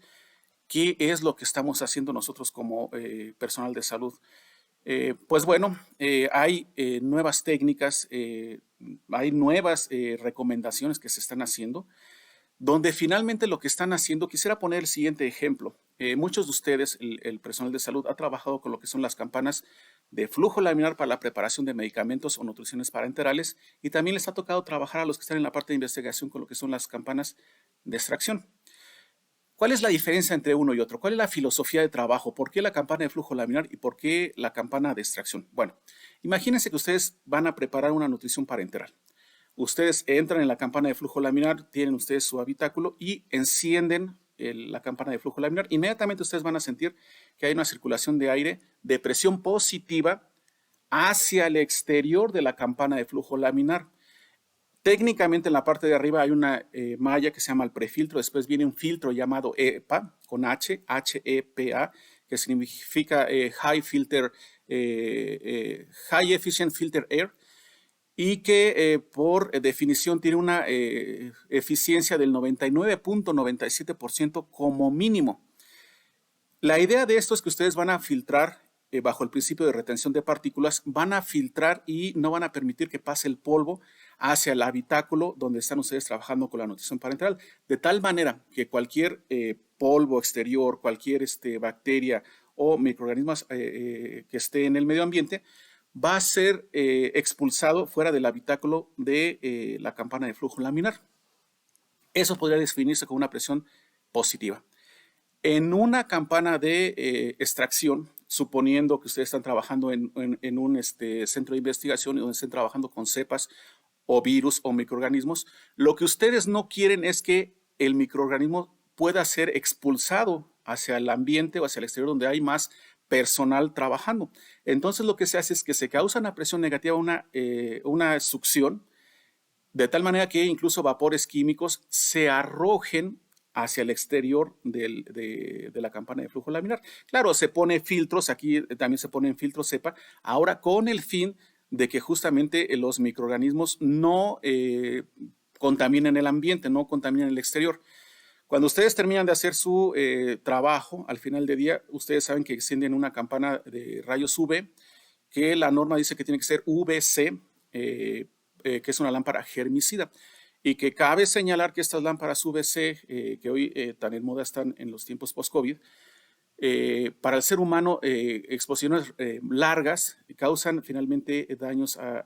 ¿qué es lo que estamos haciendo nosotros como personal de salud? Pues bueno, hay nuevas técnicas, hay nuevas recomendaciones que se están haciendo, donde finalmente lo que están haciendo, quisiera poner el siguiente ejemplo. Muchos de ustedes, el personal de salud, ha trabajado con lo que son las campanas de flujo laminar para la preparación de medicamentos o nutriciones parenterales, y también les ha tocado trabajar a los que están en la parte de investigación con lo que son las campanas de extracción. ¿Cuál es la diferencia entre uno y otro? ¿Cuál es la filosofía de trabajo? ¿Por qué la campana de flujo laminar y por qué la campana de extracción? Bueno, imagínense que ustedes van a preparar una nutrición parenteral. Ustedes entran en la campana de flujo laminar, tienen ustedes su habitáculo y encienden la campana de flujo laminar. Inmediatamente ustedes van a sentir que hay una circulación de aire de presión positiva hacia el exterior de la campana de flujo laminar. Técnicamente en la parte de arriba hay una malla que se llama el prefiltro, después viene un filtro llamado EPA, con H, H-E-P-A, que significa High Efficient Filter Air, y que por definición tiene una eficiencia del 99.97% como mínimo. La idea de esto es que ustedes van a filtrar bajo el principio de retención de partículas, van a filtrar y no van a permitir que pase el polvo hacia el habitáculo donde están ustedes trabajando con la nutrición parenteral, de tal manera que cualquier polvo exterior, cualquier bacteria o microorganismos que esté en el medio ambiente, va a ser expulsado fuera del habitáculo de la campana de flujo laminar. Eso podría definirse como una presión positiva. En una campana de extracción, suponiendo que ustedes están trabajando en un centro de investigación y donde estén trabajando con cepas o virus o microorganismos, lo que ustedes no quieren es que el microorganismo pueda ser expulsado hacia el ambiente o hacia el exterior donde hay más personal trabajando. Entonces lo que se hace es que se causa una presión negativa, una succión, de tal manera que incluso vapores químicos se arrojen hacia el exterior de la campana de flujo laminar. Claro, se pone filtros, aquí también se ponen filtros cepa, ahora con el fin de que justamente los microorganismos no contaminen el ambiente, no contaminen el exterior. Cuando ustedes terminan de hacer su trabajo, al final del día, ustedes saben que encienden una campana de rayos UV, que la norma dice que tiene que ser UVC, que es una lámpara germicida. Y que cabe señalar que estas lámparas UVC, que hoy tan en moda están en los tiempos post-COVID, para el ser humano, exposiciones largas causan finalmente daños a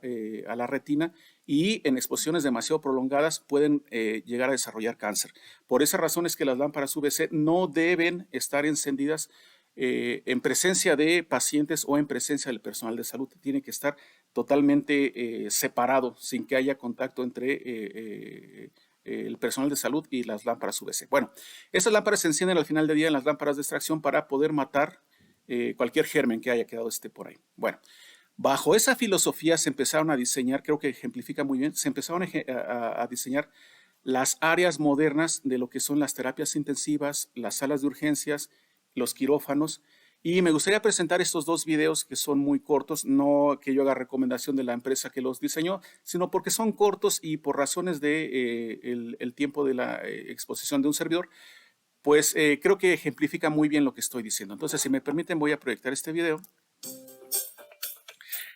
la retina y en exposiciones demasiado prolongadas pueden llegar a desarrollar cáncer. Por esa razón es que las lámparas UVC no deben estar encendidas en presencia de pacientes o en presencia del personal de salud. Tiene que estar totalmente separado, sin que haya contacto entre el personal de salud y las lámparas UVC. Bueno, estas lámparas se encienden al final del día en las lámparas de extracción para poder matar cualquier germen que haya quedado por ahí. Bueno, bajo esa filosofía se empezaron a diseñar, creo que ejemplifica muy bien, se empezaron a diseñar las áreas modernas de lo que son las terapias intensivas, las salas de urgencias, los quirófanos. Y me gustaría presentar estos dos videos que son muy cortos, no que yo haga recomendación de la empresa que los diseñó, sino porque son cortos y por razones de el tiempo de la exposición de un servidor, pues creo que ejemplifica muy bien lo que estoy diciendo. Entonces, si me permiten, voy a proyectar este video.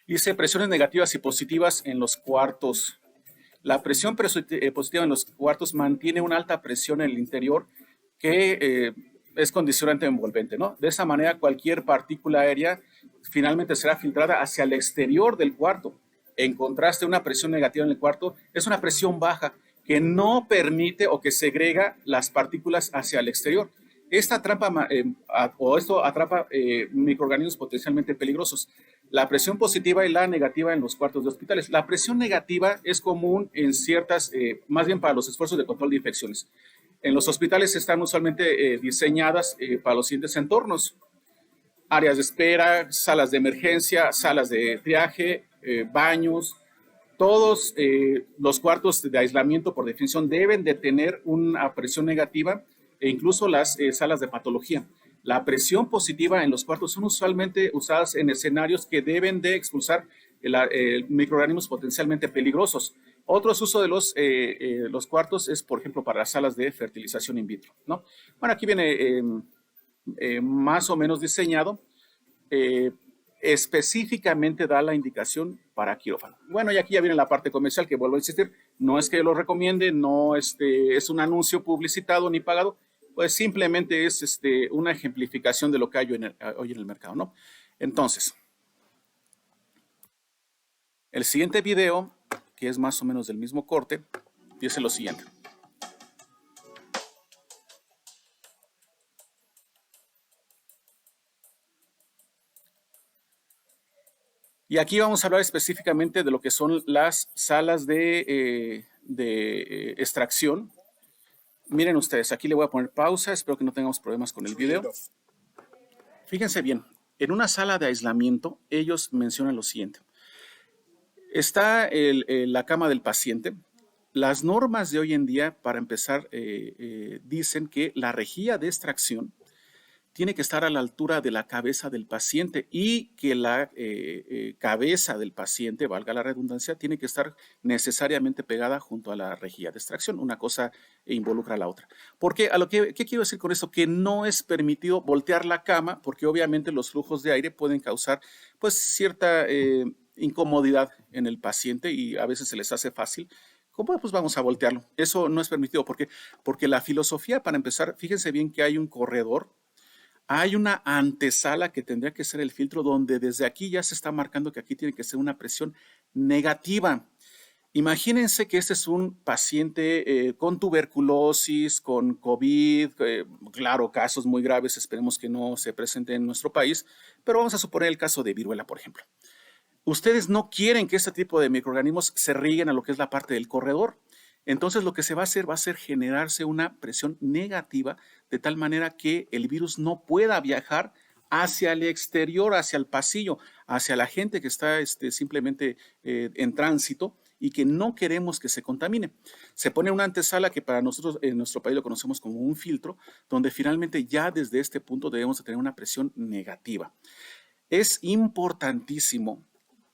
Dice presiones negativas y positivas en los cuartos. La presión positiva en los cuartos mantiene una alta presión en el interior que es condicionante envolvente, ¿no? De esa manera, cualquier partícula aérea finalmente será filtrada hacia el exterior del cuarto. En contraste, una presión negativa en el cuarto es una presión baja que no permite o que segrega las partículas hacia el exterior. Esto atrapa microorganismos potencialmente peligrosos. La presión positiva y la negativa en los cuartos de hospitales. La presión negativa es común en ciertas, más bien para los esfuerzos de control de infecciones. En los hospitales están usualmente diseñadas para los siguientes entornos: áreas de espera, salas de emergencia, salas de triaje, baños. Todos los cuartos de aislamiento, por definición, deben de tener una presión negativa, e incluso las salas de patología. La presión positiva en los cuartos son usualmente usadas en escenarios que deben de expulsar microorganismos potencialmente peligrosos. Otros usos de los cuartos es, por ejemplo, para las salas de fertilización in vitro, ¿no? Bueno, aquí viene más o menos diseñado. Específicamente da la indicación para quirófano. Bueno, y aquí ya viene la parte comercial, que vuelvo a insistir, no es que yo lo recomiende, no es un anuncio publicitado ni pagado, pues simplemente es una ejemplificación de lo que hay hoy en el mercado, ¿no? Entonces, el siguiente video, que es más o menos del mismo corte, dice lo siguiente. Y aquí vamos a hablar específicamente de lo que son las salas de extracción. Miren ustedes, aquí le voy a poner pausa, espero que no tengamos problemas con el video. Fíjense bien, En una sala de aislamiento, ellos mencionan lo siguiente. Está la cama del paciente. Las normas de hoy en día, para empezar, dicen que la rejilla de extracción tiene que estar a la altura de la cabeza del paciente y que la cabeza del paciente, valga la redundancia, tiene que estar necesariamente pegada junto a la rejilla de extracción. Una cosa involucra a la otra. Porque ¿qué quiero decir con esto? Que no es permitido voltear la cama porque obviamente los flujos de aire pueden causar pues cierta incomodidad en el paciente y a veces se les hace fácil. ¿Cómo? Pues vamos a voltearlo. Eso no es permitido porque la filosofía, para empezar, fíjense bien que hay un corredor. Hay una antesala que tendría que ser el filtro donde desde aquí ya se está marcando que aquí tiene que ser una presión negativa. Imagínense que este es un paciente con tuberculosis, con COVID, claro, casos muy graves, esperemos que no se presenten en nuestro país, pero vamos a suponer el caso de viruela, por ejemplo. Ustedes no quieren que este tipo de microorganismos se rieguen a lo que es la parte del corredor. Entonces lo que se va a hacer generarse una presión negativa de tal manera que el virus no pueda viajar hacia el exterior, hacia el pasillo, hacia la gente que está simplemente en tránsito y que no queremos que se contamine. Se pone una antesala que para nosotros en nuestro país lo conocemos como un filtro, donde finalmente ya desde este punto debemos de tener una presión negativa. Es importantísimo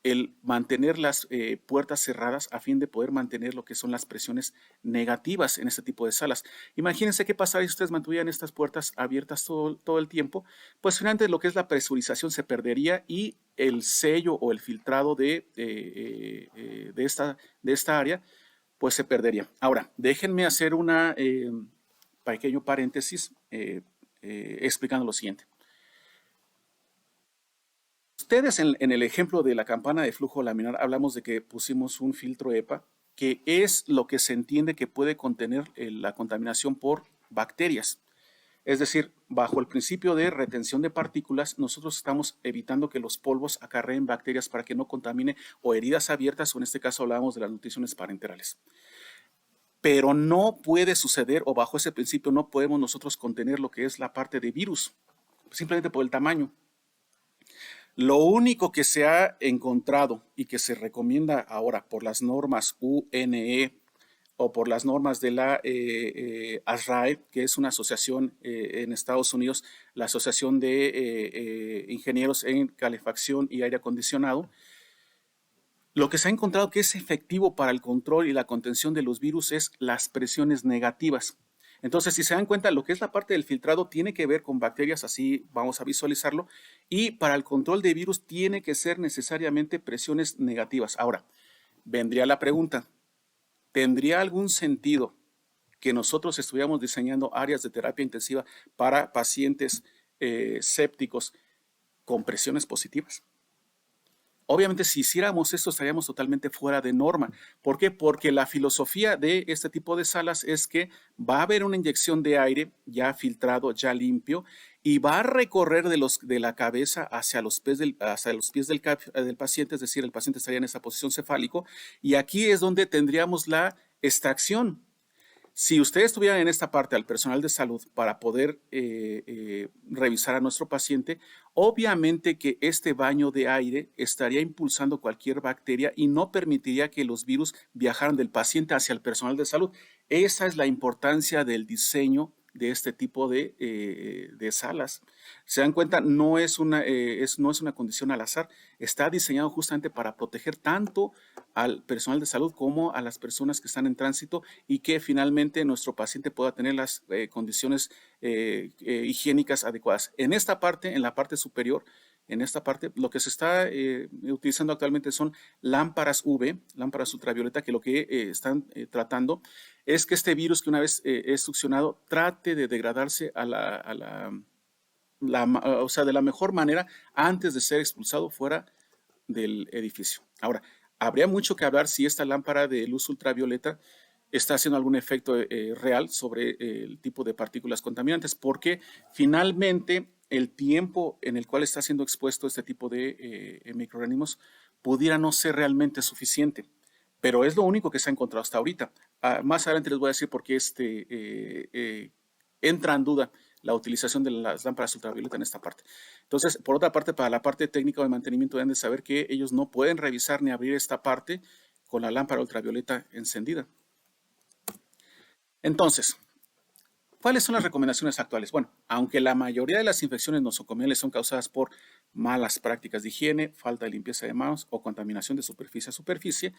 el mantener las puertas cerradas a fin de poder mantener lo que son las presiones negativas en este tipo de salas. Imagínense qué pasaría si ustedes mantuvieran estas puertas abiertas todo el tiempo, pues finalmente lo que es la presurización se perdería y el sello o el filtrado de esta área pues se perdería. Ahora, déjenme hacer una pequeño paréntesis explicando lo siguiente. Ustedes en el ejemplo de la campana de flujo laminar hablamos de que pusimos un filtro EPA, que es lo que se entiende que puede contener la contaminación por bacterias. Es decir, bajo el principio de retención de partículas, nosotros estamos evitando que los polvos acarreen bacterias para que no contamine o heridas abiertas, o en este caso hablábamos de las nutriciones parenterales. Pero no puede suceder, o bajo ese principio no podemos nosotros contener lo que es la parte de virus, simplemente por el tamaño. Lo único que se ha encontrado y que se recomienda ahora por las normas UNE o por las normas de la ASRAE, que es una asociación en Estados Unidos, la Asociación de Ingenieros en Calefacción y Aire Acondicionado, lo que se ha encontrado que es efectivo para el control y la contención de los virus es las presiones negativas. Entonces, si se dan cuenta, lo que es la parte del filtrado tiene que ver con bacterias, así vamos a visualizarlo, y para el control de virus tiene que ser necesariamente presiones negativas. Ahora, vendría la pregunta, ¿tendría algún sentido que nosotros estuviéramos diseñando áreas de terapia intensiva para pacientes sépticos con presiones positivas? Obviamente, si hiciéramos esto, estaríamos totalmente fuera de norma. ¿Por qué? Porque la filosofía de este tipo de salas es que va a haber una inyección de aire ya filtrado, ya limpio, y va a recorrer de la cabeza hacia los pies del paciente, es decir, el paciente estaría en esa posición cefálico, y aquí es donde tendríamos la extracción. Si ustedes tuvieran en esta parte al personal de salud para poder revisar a nuestro paciente, obviamente que este baño de aire estaría impulsando cualquier bacteria y no permitiría que los virus viajaran del paciente hacia el personal de salud. Esa es la importancia del diseño de este tipo de salas. Se dan cuenta, no es una condición al azar, está diseñado justamente para proteger tanto al personal de salud como a las personas que están en tránsito y que finalmente nuestro paciente pueda tener las condiciones higiénicas adecuadas. En esta parte, en la parte superior, en esta parte, lo que se está utilizando actualmente son lámparas UV, lámparas ultravioleta, que lo que están tratando es que este virus que una vez es succionado trate de degradarse o sea, de la mejor manera antes de ser expulsado fuera del edificio. Ahora, habría mucho que hablar si esta lámpara de luz ultravioleta está haciendo algún efecto real sobre el tipo de partículas contaminantes, porque finalmente el tiempo en el cual está siendo expuesto este tipo de microorganismos pudiera no ser realmente suficiente, pero es lo único que se ha encontrado hasta ahorita. Más adelante les voy a decir por qué entra en duda la utilización de las lámparas ultravioleta en esta parte. Entonces, por otra parte, para la parte técnica de mantenimiento deben de saber que ellos no pueden revisar ni abrir esta parte con la lámpara ultravioleta encendida. Entonces, ¿cuáles son las recomendaciones actuales? Bueno, aunque la mayoría de las infecciones nosocomiales son causadas por malas prácticas de higiene, falta de limpieza de manos o contaminación de superficie a superficie,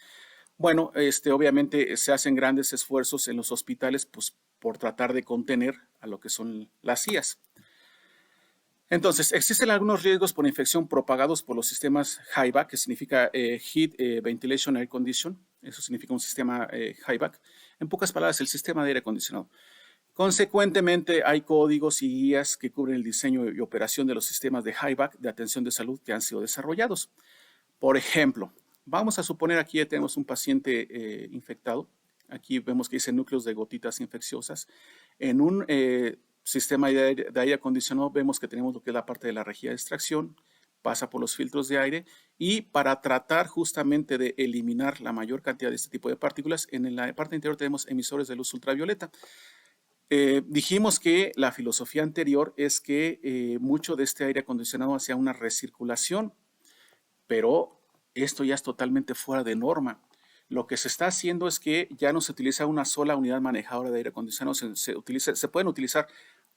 bueno, obviamente se hacen grandes esfuerzos en los hospitales pues, por tratar de contener a lo que son las IAS. Entonces, existen algunos riesgos por infección propagados por los sistemas HVAC, que significa Heat Ventilation Air Condition. Eso significa un sistema HVAC. En pocas palabras, el sistema de aire acondicionado. Consecuentemente, hay códigos y guías que cubren el diseño y operación de los sistemas de HVAC de atención de salud que han sido desarrollados. Por ejemplo, vamos a suponer aquí ya tenemos un paciente infectado. Aquí vemos que dice núcleos de gotitas infecciosas. En un sistema de aire acondicionado vemos que tenemos lo que es la parte de la rejilla de extracción, pasa por los filtros de aire y para tratar justamente de eliminar la mayor cantidad de este tipo de partículas, en la parte interior tenemos emisores de luz ultravioleta. Dijimos que la filosofía anterior es que mucho de este aire acondicionado hacía una recirculación, pero esto ya es totalmente fuera de norma. Lo que se está haciendo es que ya no se utiliza una sola unidad manejadora de aire acondicionado, se pueden utilizar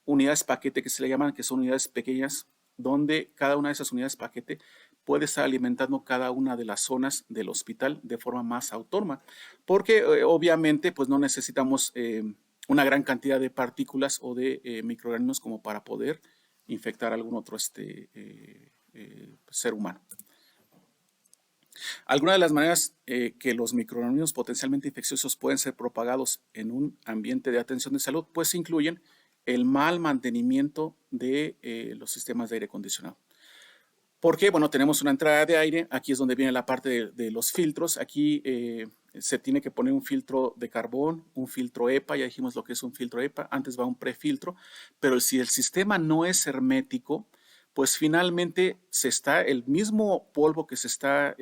unidades paquete que se le llaman, que son unidades pequeñas, donde cada una de esas unidades paquete puede estar alimentando cada una de las zonas del hospital de forma más autónoma, porque obviamente pues no necesitamos una gran cantidad de partículas o de microorganismos como para poder infectar a algún otro ser humano. Algunas de las maneras que los microorganismos potencialmente infecciosos pueden ser propagados en un ambiente de atención de salud, pues incluyen el mal mantenimiento de los sistemas de aire acondicionado. ¿Por qué? Bueno, tenemos una entrada de aire, aquí es donde viene la parte de los filtros, aquí se tiene que poner un filtro de carbón, un filtro EPA, ya dijimos lo que es un filtro EPA, antes va un prefiltro, pero si el sistema no es hermético, pues finalmente el mismo polvo que se está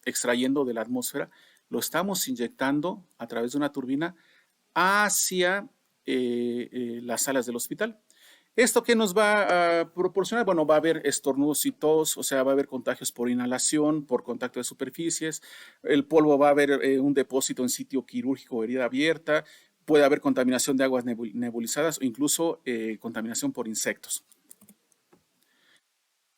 extrayendo de la atmósfera, lo estamos inyectando a través de una turbina hacia las salas del hospital. ¿Esto qué nos va a proporcionar? Bueno, va a haber estornudos y tos, o sea, va a haber contagios por inhalación, por contacto de superficies, el polvo va a haber un depósito en sitio quirúrgico o herida abierta, puede haber contaminación de aguas nebulizadas o incluso contaminación por insectos.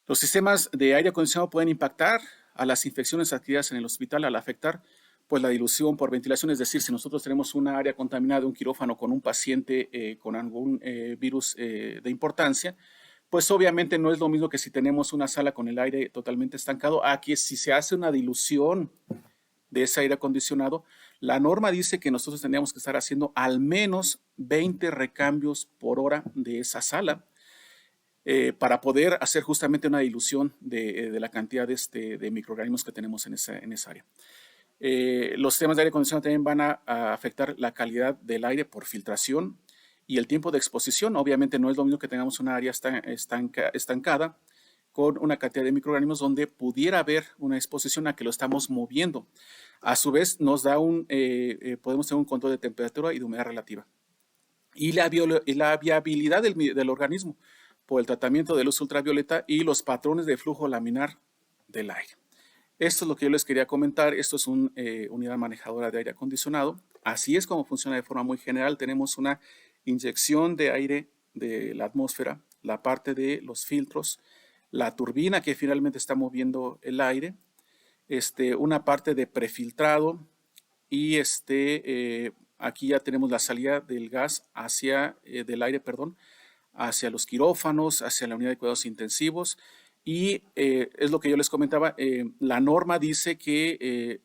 Los sistemas de aire acondicionado pueden impactar a las infecciones adquiridas en el hospital al afectar pues, la dilución por ventilación, es decir, si nosotros tenemos una área contaminada, un quirófano con un paciente con algún virus de importancia, pues obviamente no es lo mismo que si tenemos una sala con el aire totalmente estancado, aquí si se hace una dilución de ese aire acondicionado, la norma dice que nosotros tendríamos que estar haciendo al menos 20 recambios por hora de esa sala, para poder hacer justamente una dilución de la cantidad de microorganismos que tenemos en esa área. Los sistemas de aire acondicionado también van a afectar la calidad del aire por filtración y el tiempo de exposición. Obviamente no es lo mismo que tengamos una área estancada con una cantidad de microorganismos donde pudiera haber una exposición a que lo estamos moviendo. A su vez nos da podemos tener un control de temperatura y de humedad relativa. Y la viabilidad del organismo por el tratamiento de luz ultravioleta y los patrones de flujo laminar del aire. Esto es lo que yo les quería comentar. Esto es una unidad manejadora de aire acondicionado. Así es como funciona de forma muy general. Tenemos una inyección de aire de la atmósfera, la parte de los filtros, la turbina que finalmente está moviendo el aire, una parte de prefiltrado y aquí ya tenemos la salida del gas del aire, hacia los quirófanos, hacia la unidad de cuidados intensivos y es lo que yo les comentaba, la norma dice que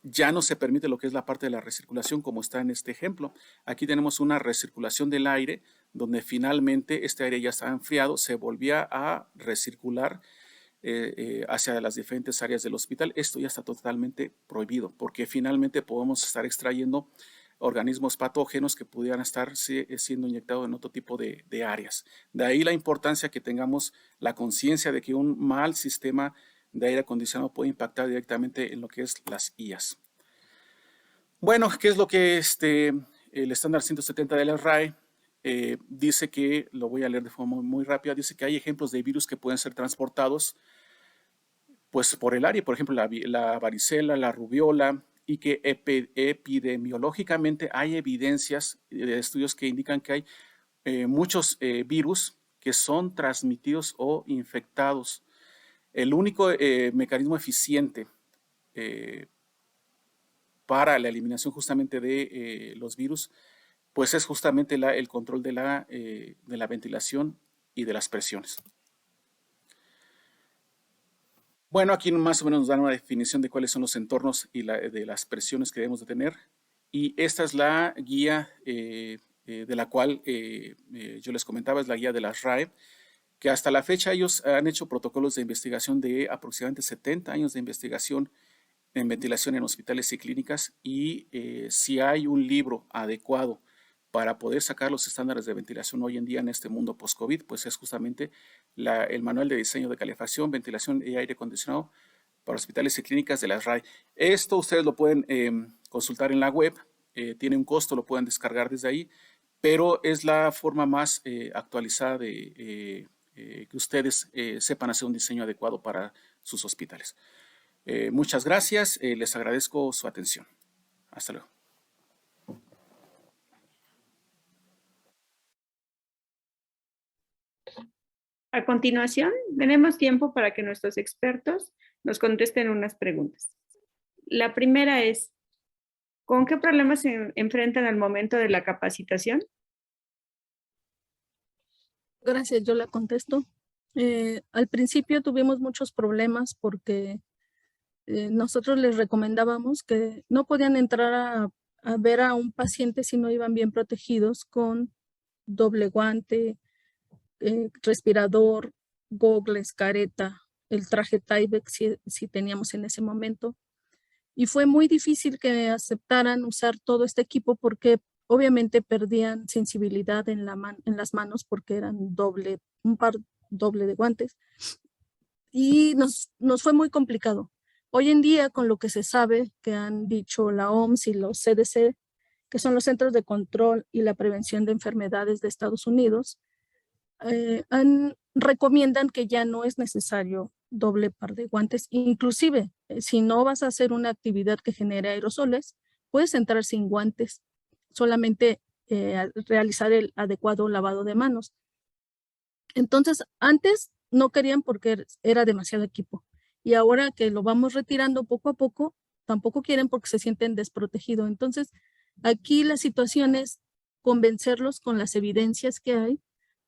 ya no se permite lo que es la parte de la recirculación como está en este ejemplo. Aquí tenemos una recirculación del aire donde finalmente este aire ya estaba enfriado, se volvía a recircular hacia las diferentes áreas del hospital. Esto ya está totalmente prohibido porque finalmente podemos estar extrayendo organismos patógenos que pudieran estar siendo inyectados en otro tipo de áreas. De ahí la importancia que tengamos la conciencia de que un mal sistema de aire acondicionado puede impactar directamente en lo que es las IAS. Bueno, ¿qué es lo que el estándar 170 de la RAE dice que, lo voy a leer de forma muy rápida, dice que hay ejemplos de virus que pueden ser transportados pues, por el aire, por ejemplo, la varicela, la rubiola, y que epidemiológicamente hay evidencias de estudios que indican que hay muchos virus que son transmitidos o infectados. El único mecanismo eficiente para la eliminación justamente de los virus, pues es justamente el control de la ventilación y de las presiones. Bueno, aquí más o menos nos dan una definición de cuáles son los entornos y de las presiones que debemos de tener. Y esta es la guía de la cual yo les comentaba, es la guía de las RAE, que hasta la fecha ellos han hecho protocolos de investigación de aproximadamente 70 años de investigación en ventilación en hospitales y clínicas, y si hay un libro adecuado para poder sacar los estándares de ventilación hoy en día en este mundo post-COVID, pues es justamente el Manual de Diseño de Calefacción, Ventilación y Aire Acondicionado para Hospitales y Clínicas de las RAE. Esto ustedes lo pueden consultar en la web, tiene un costo, lo pueden descargar desde ahí, pero es la forma más actualizada de que ustedes sepan hacer un diseño adecuado para sus hospitales. Muchas gracias, les agradezco su atención. Hasta luego. A continuación, tenemos tiempo para que nuestros expertos nos contesten unas preguntas. La primera es, ¿con qué problemas se enfrentan al momento de la capacitación? Gracias, yo la contesto. Al principio tuvimos muchos problemas porque nosotros les recomendábamos que no podían entrar a ver a un paciente si no iban bien protegidos con doble guante, respirador, gogles, careta, el traje Tyvek si teníamos en ese momento. Y fue muy difícil que aceptaran usar todo este equipo porque obviamente perdían sensibilidad en las manos porque eran un par doble de guantes. Y nos fue muy complicado. Hoy en día, con lo que se sabe, que han dicho la OMS y los CDC, que son los Centros de Control y la Prevención de Enfermedades de Estados Unidos, recomiendan que ya no es necesario doble par de guantes. Inclusive, si no vas a hacer una actividad que genere aerosoles, puedes entrar sin guantes, solamente realizar el adecuado lavado de manos. Entonces, antes no querían porque era demasiado equipo. Y ahora que lo vamos retirando poco a poco, tampoco quieren porque se sienten desprotegidos. Entonces, aquí la situación es convencerlos con las evidencias que hay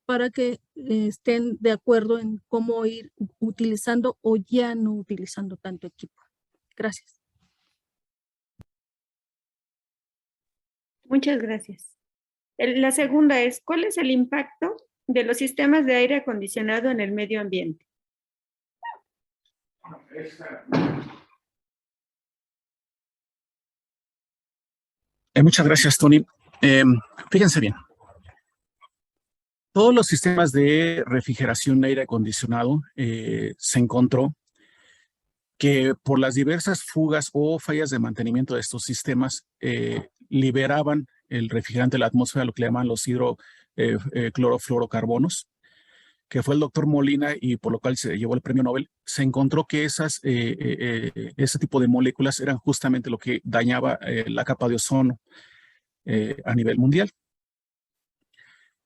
para que estén de acuerdo en cómo ir utilizando o ya no utilizando tanto equipo. Gracias. Muchas gracias. La segunda es, ¿cuál es el impacto de los sistemas de aire acondicionado en el medio ambiente? Muchas gracias, Tony. Fíjense bien. Todos los sistemas de refrigeración de aire acondicionado se encontró que por las diversas fugas o fallas de mantenimiento de estos sistemas liberaban el refrigerante de la atmósfera, lo que le llaman los clorofluorocarbonos, que fue el doctor Molina y por lo cual se llevó el premio Nobel. Se encontró que ese tipo de moléculas eran justamente lo que dañaba la capa de ozono a nivel mundial.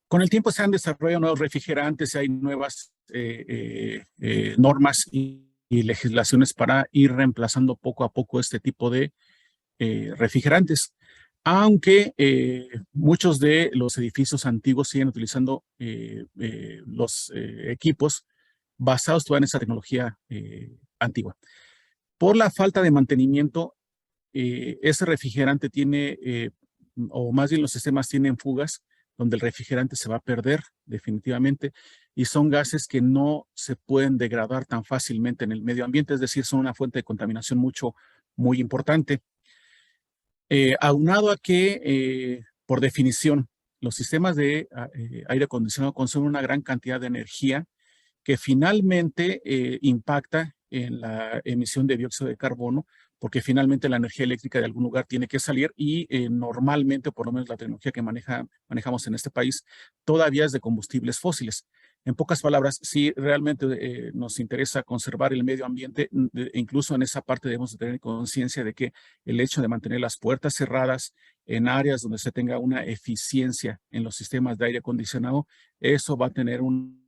Con el tiempo se han desarrollado nuevos refrigerantes, hay nuevas normas y legislaciones para ir reemplazando poco a poco este tipo de refrigerantes. Aunque muchos de los edificios antiguos siguen utilizando los equipos basados todavía en esa tecnología antigua. Por la falta de mantenimiento, ese refrigerante tiene, o más bien los sistemas tienen fugas, donde el refrigerante se va a perder definitivamente, y son gases que no se pueden degradar tan fácilmente en el medio ambiente, es decir, son una fuente de contaminación muy importante. Aunado a que, por definición, los sistemas de aire acondicionado consumen una gran cantidad de energía que finalmente impacta en la emisión de dióxido de carbono, porque finalmente la energía eléctrica de algún lugar tiene que salir y normalmente, o por lo menos la tecnología que manejamos en este país, todavía es de combustibles fósiles. En pocas palabras, si realmente nos interesa conservar el medio ambiente, incluso en esa parte debemos de tener conciencia de que el hecho de mantener las puertas cerradas en áreas donde se tenga una eficiencia en los sistemas de aire acondicionado, eso va a tener un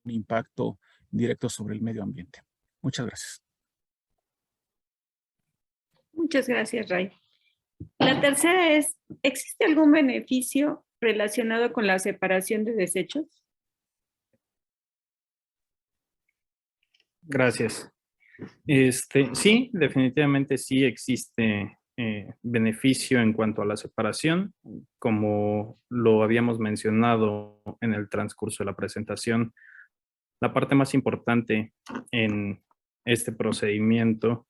impacto directo sobre el medio ambiente. Muchas gracias. Muchas gracias, Ray. La tercera es, ¿existe algún beneficio relacionado con la separación de desechos? Gracias. Sí, definitivamente sí existe beneficio en cuanto a la separación. Como lo habíamos mencionado en el transcurso de la presentación, la parte más importante en este procedimiento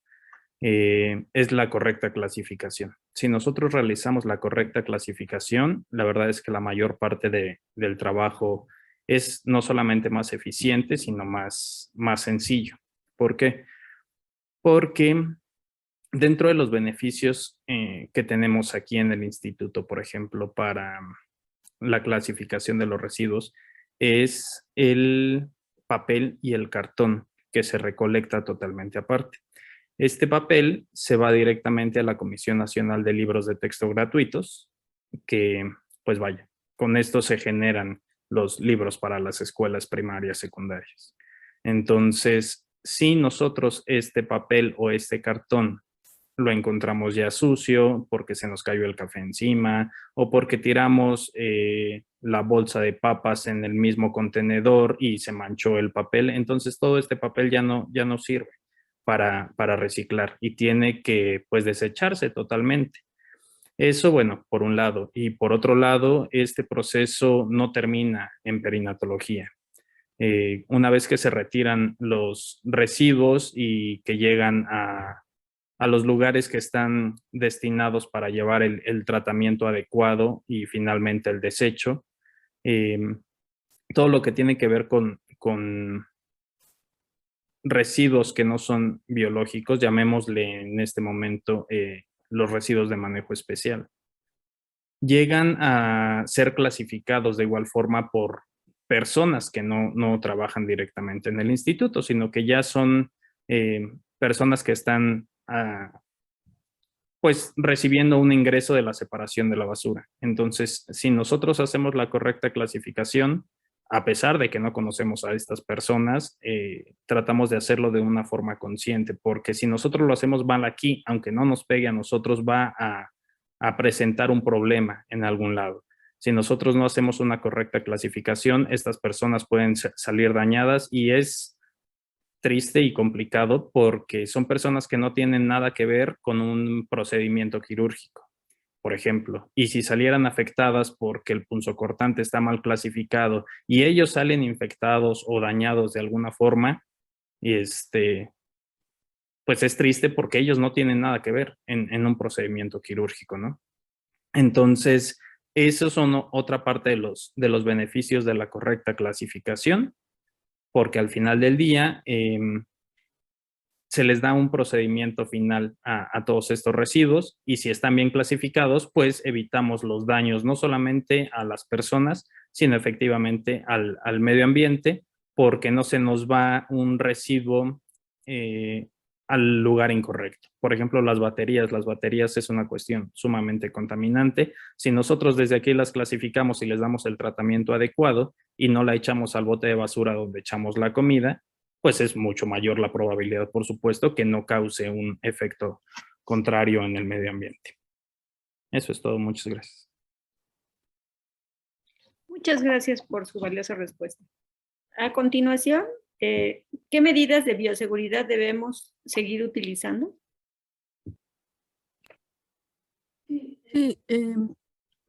es la correcta clasificación. Si nosotros realizamos la correcta clasificación, la verdad es que la mayor parte del trabajo es no solamente más eficiente, sino más sencillo. ¿Por qué? Porque dentro de los beneficios que tenemos aquí en el instituto, por ejemplo, para la clasificación de los residuos, es el papel y el cartón que se recolecta totalmente aparte. Este papel se va directamente a la Comisión Nacional de Libros de Texto Gratuitos, que, pues vaya, con esto se generan los libros para las escuelas primarias, secundarias. Entonces, si nosotros este papel o este cartón lo encontramos ya sucio porque se nos cayó el café encima o porque tiramos la bolsa de papas en el mismo contenedor y se manchó el papel, entonces todo este papel ya no sirve para reciclar y tiene que pues desecharse totalmente. Eso, bueno, por un lado. Y por otro lado, este proceso no termina en perinatología. Una vez que se retiran los residuos y que llegan a los lugares que están destinados para llevar el tratamiento adecuado y finalmente el desecho, todo lo que tiene que ver con residuos que no son biológicos, llamémosle en este momento los residuos de manejo especial, llegan a ser clasificados de igual forma por personas que no trabajan directamente en el instituto, sino que ya son personas que están pues recibiendo un ingreso de la separación de la basura. Entonces, si nosotros hacemos la correcta clasificación, a pesar de que no conocemos a estas personas, tratamos de hacerlo de una forma consciente, porque si nosotros lo hacemos mal aquí, aunque no nos pegue a nosotros, va a presentar un problema en algún lado. Si nosotros no hacemos una correcta clasificación, estas personas pueden salir dañadas y es triste y complicado porque son personas que no tienen nada que ver con un procedimiento quirúrgico, por ejemplo, y si salieran afectadas porque el punzocortante está mal clasificado y ellos salen infectados o dañados de alguna forma, pues es triste porque ellos no tienen nada que ver en un procedimiento quirúrgico, ¿no? Entonces, esos son otra parte de los beneficios de la correcta clasificación, porque al final del día se les da un procedimiento final a todos estos residuos y si están bien clasificados, pues evitamos los daños no solamente a las personas, sino efectivamente al medio ambiente, porque no se nos va un residuo al lugar incorrecto. Por ejemplo, las baterías es una cuestión sumamente contaminante. Si nosotros desde aquí las clasificamos y les damos el tratamiento adecuado y no la echamos al bote de basura donde echamos la comida, pues es mucho mayor la probabilidad, por supuesto, que no cause un efecto contrario en el medio ambiente. Eso es todo. Muchas gracias. Muchas gracias por su valiosa respuesta. A continuación, ¿qué medidas de bioseguridad debemos seguir utilizando? Sí,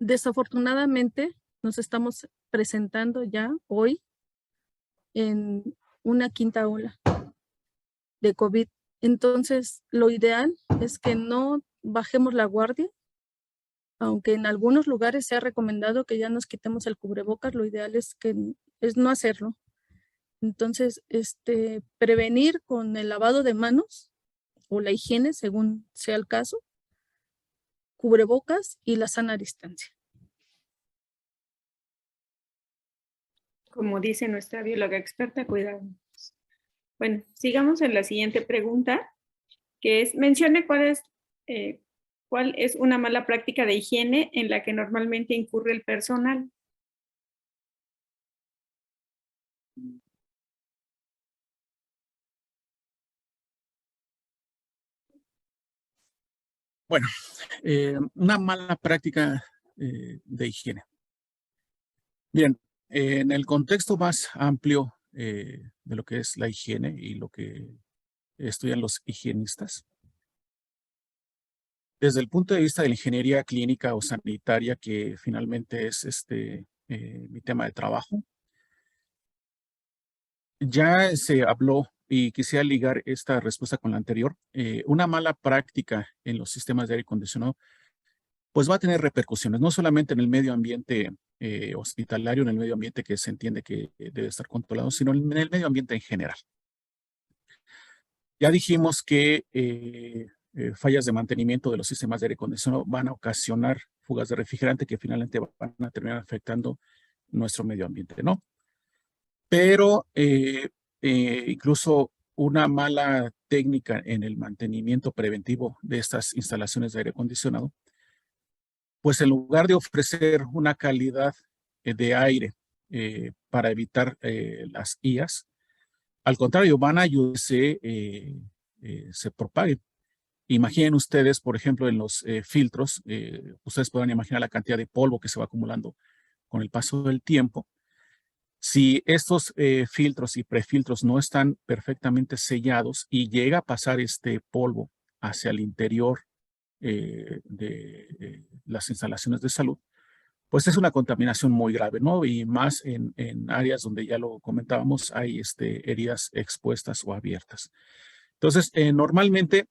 desafortunadamente nos estamos presentando ya hoy en una quinta ola de COVID. Entonces, lo ideal es que no bajemos la guardia, aunque en algunos lugares se ha recomendado que ya nos quitemos el cubrebocas, lo ideal es no hacerlo. Entonces, prevenir con el lavado de manos o la higiene, según sea el caso, cubrebocas y la sana distancia. Como dice nuestra bióloga experta, cuidarnos. Bueno, sigamos en la siguiente pregunta, que es, mencione cuál es una mala práctica de higiene en la que normalmente incurre el personal. Bueno, una mala práctica de higiene. Bien, en el contexto más amplio de lo que es la higiene y lo que estudian los higienistas, desde el punto de vista de la ingeniería clínica o sanitaria, que finalmente es mi tema de trabajo, ya se habló y quisiera ligar esta respuesta con la anterior. Una mala práctica en los sistemas de aire acondicionado pues va a tener repercusiones, no solamente en el medio ambiente hospitalario, en el medio ambiente que se entiende que debe estar controlado, sino en el medio ambiente en general. Ya dijimos que fallas de mantenimiento de los sistemas de aire acondicionado van a ocasionar fugas de refrigerante que finalmente van a terminar afectando nuestro medio ambiente, ¿no? Pero incluso una mala técnica en el mantenimiento preventivo de estas instalaciones de aire acondicionado, pues en lugar de ofrecer una calidad de aire para evitar las IAs, al contrario, van a ayudar a que se propaguen. Imaginen ustedes, por ejemplo, en los filtros, ustedes pueden imaginar la cantidad de polvo que se va acumulando con el paso del tiempo. Si estos filtros y prefiltros no están perfectamente sellados y llega a pasar este polvo hacia el interior de las instalaciones de salud, pues es una contaminación muy grave, ¿no? Y más en áreas donde ya lo comentábamos, hay heridas expuestas o abiertas. Entonces, normalmente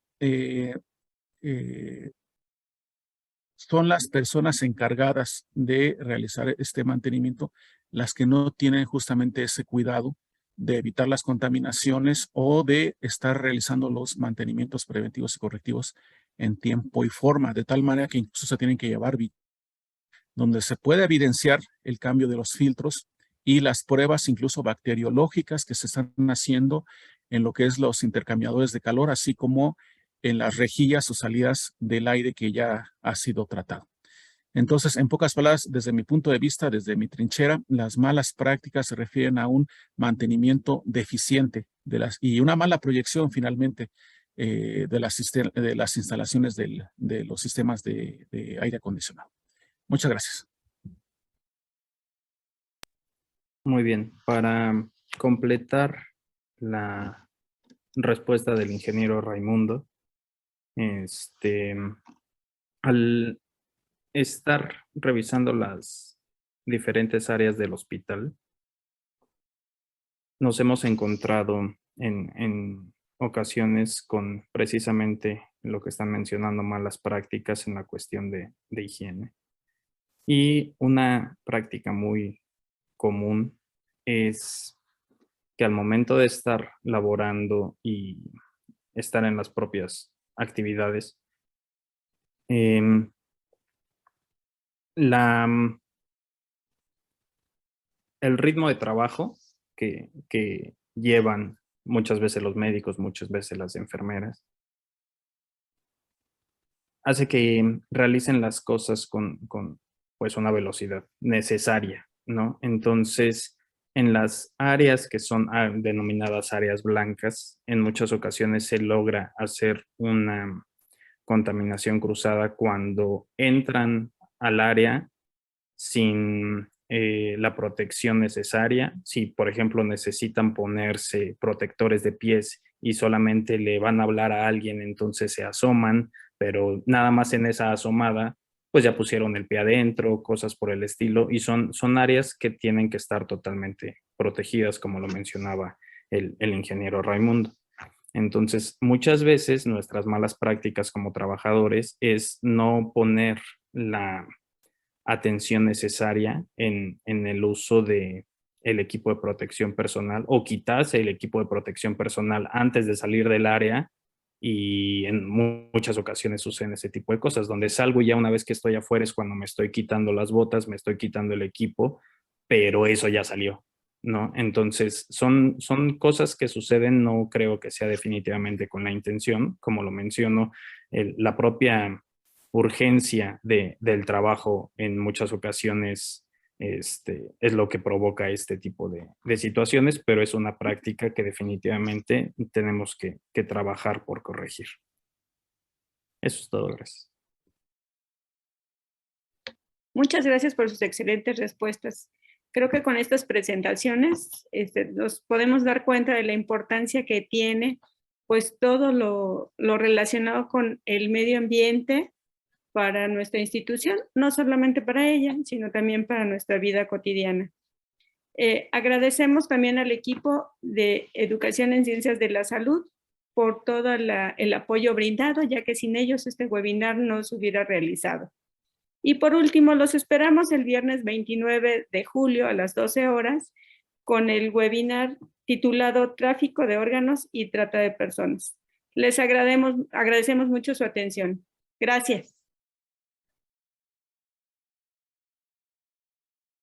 son las personas encargadas de realizar este mantenimiento las que no tienen justamente ese cuidado de evitar las contaminaciones o de estar realizando los mantenimientos preventivos y correctivos en tiempo y forma, de tal manera que incluso se tienen que llevar donde se puede evidenciar el cambio de los filtros y las pruebas incluso bacteriológicas que se están haciendo en lo que es los intercambiadores de calor, así como en las rejillas o salidas del aire que ya ha sido tratado. Entonces, en pocas palabras, desde mi punto de vista, desde mi trinchera, las malas prácticas se refieren a un mantenimiento deficiente y una mala proyección finalmente de las instalaciones de los sistemas de aire acondicionado. Muchas gracias. Muy bien. Para completar la respuesta del ingeniero Raimundo, al estar revisando las diferentes áreas del hospital, nos hemos encontrado en ocasiones con precisamente lo que están mencionando, malas prácticas en la cuestión de higiene. Y una práctica muy común es que al momento de estar laborando y estar en las propias actividades, em, el ritmo de trabajo que llevan muchas veces los médicos, muchas veces las enfermeras, hace que realicen las cosas con pues una velocidad necesaria, ¿no? Entonces, en las áreas que son denominadas áreas blancas, en muchas ocasiones se logra hacer una contaminación cruzada cuando entran al área sin la protección necesaria. Si, por ejemplo, necesitan ponerse protectores de pies y solamente le van a hablar a alguien, entonces se asoman, pero nada más en esa asomada, pues ya pusieron el pie adentro, cosas por el estilo, y son áreas que tienen que estar totalmente protegidas, como lo mencionaba el ingeniero Raimundo. Entonces, muchas veces nuestras malas prácticas como trabajadores es no poner la atención necesaria en el uso de el equipo de protección personal o quitarse el equipo de protección personal antes de salir del área y en muchas ocasiones suceden ese tipo de cosas, donde salgo y ya una vez que estoy afuera es cuando me estoy quitando las botas, me estoy quitando el equipo, pero eso ya salió, ¿no? Entonces, son cosas que suceden, no creo que sea definitivamente con la intención, como lo menciono, la propia urgencia del trabajo en muchas ocasiones es lo que provoca este tipo de situaciones, pero es una práctica que definitivamente tenemos que trabajar por corregir. Eso es todo, gracias. Muchas gracias por sus excelentes respuestas. Creo que con estas presentaciones nos podemos dar cuenta de la importancia que tiene pues todo lo relacionado con el medio ambiente para nuestra institución, no solamente para ella, sino también para nuestra vida cotidiana. Agradecemos también al equipo de Educación en Ciencias de la Salud por todo el apoyo brindado, ya que sin ellos este webinar no se hubiera realizado. Y por último, los esperamos el viernes 29 de julio a las 12 horas con el webinar titulado Tráfico de órganos y trata de personas. Les agradecemos mucho su atención. Gracias.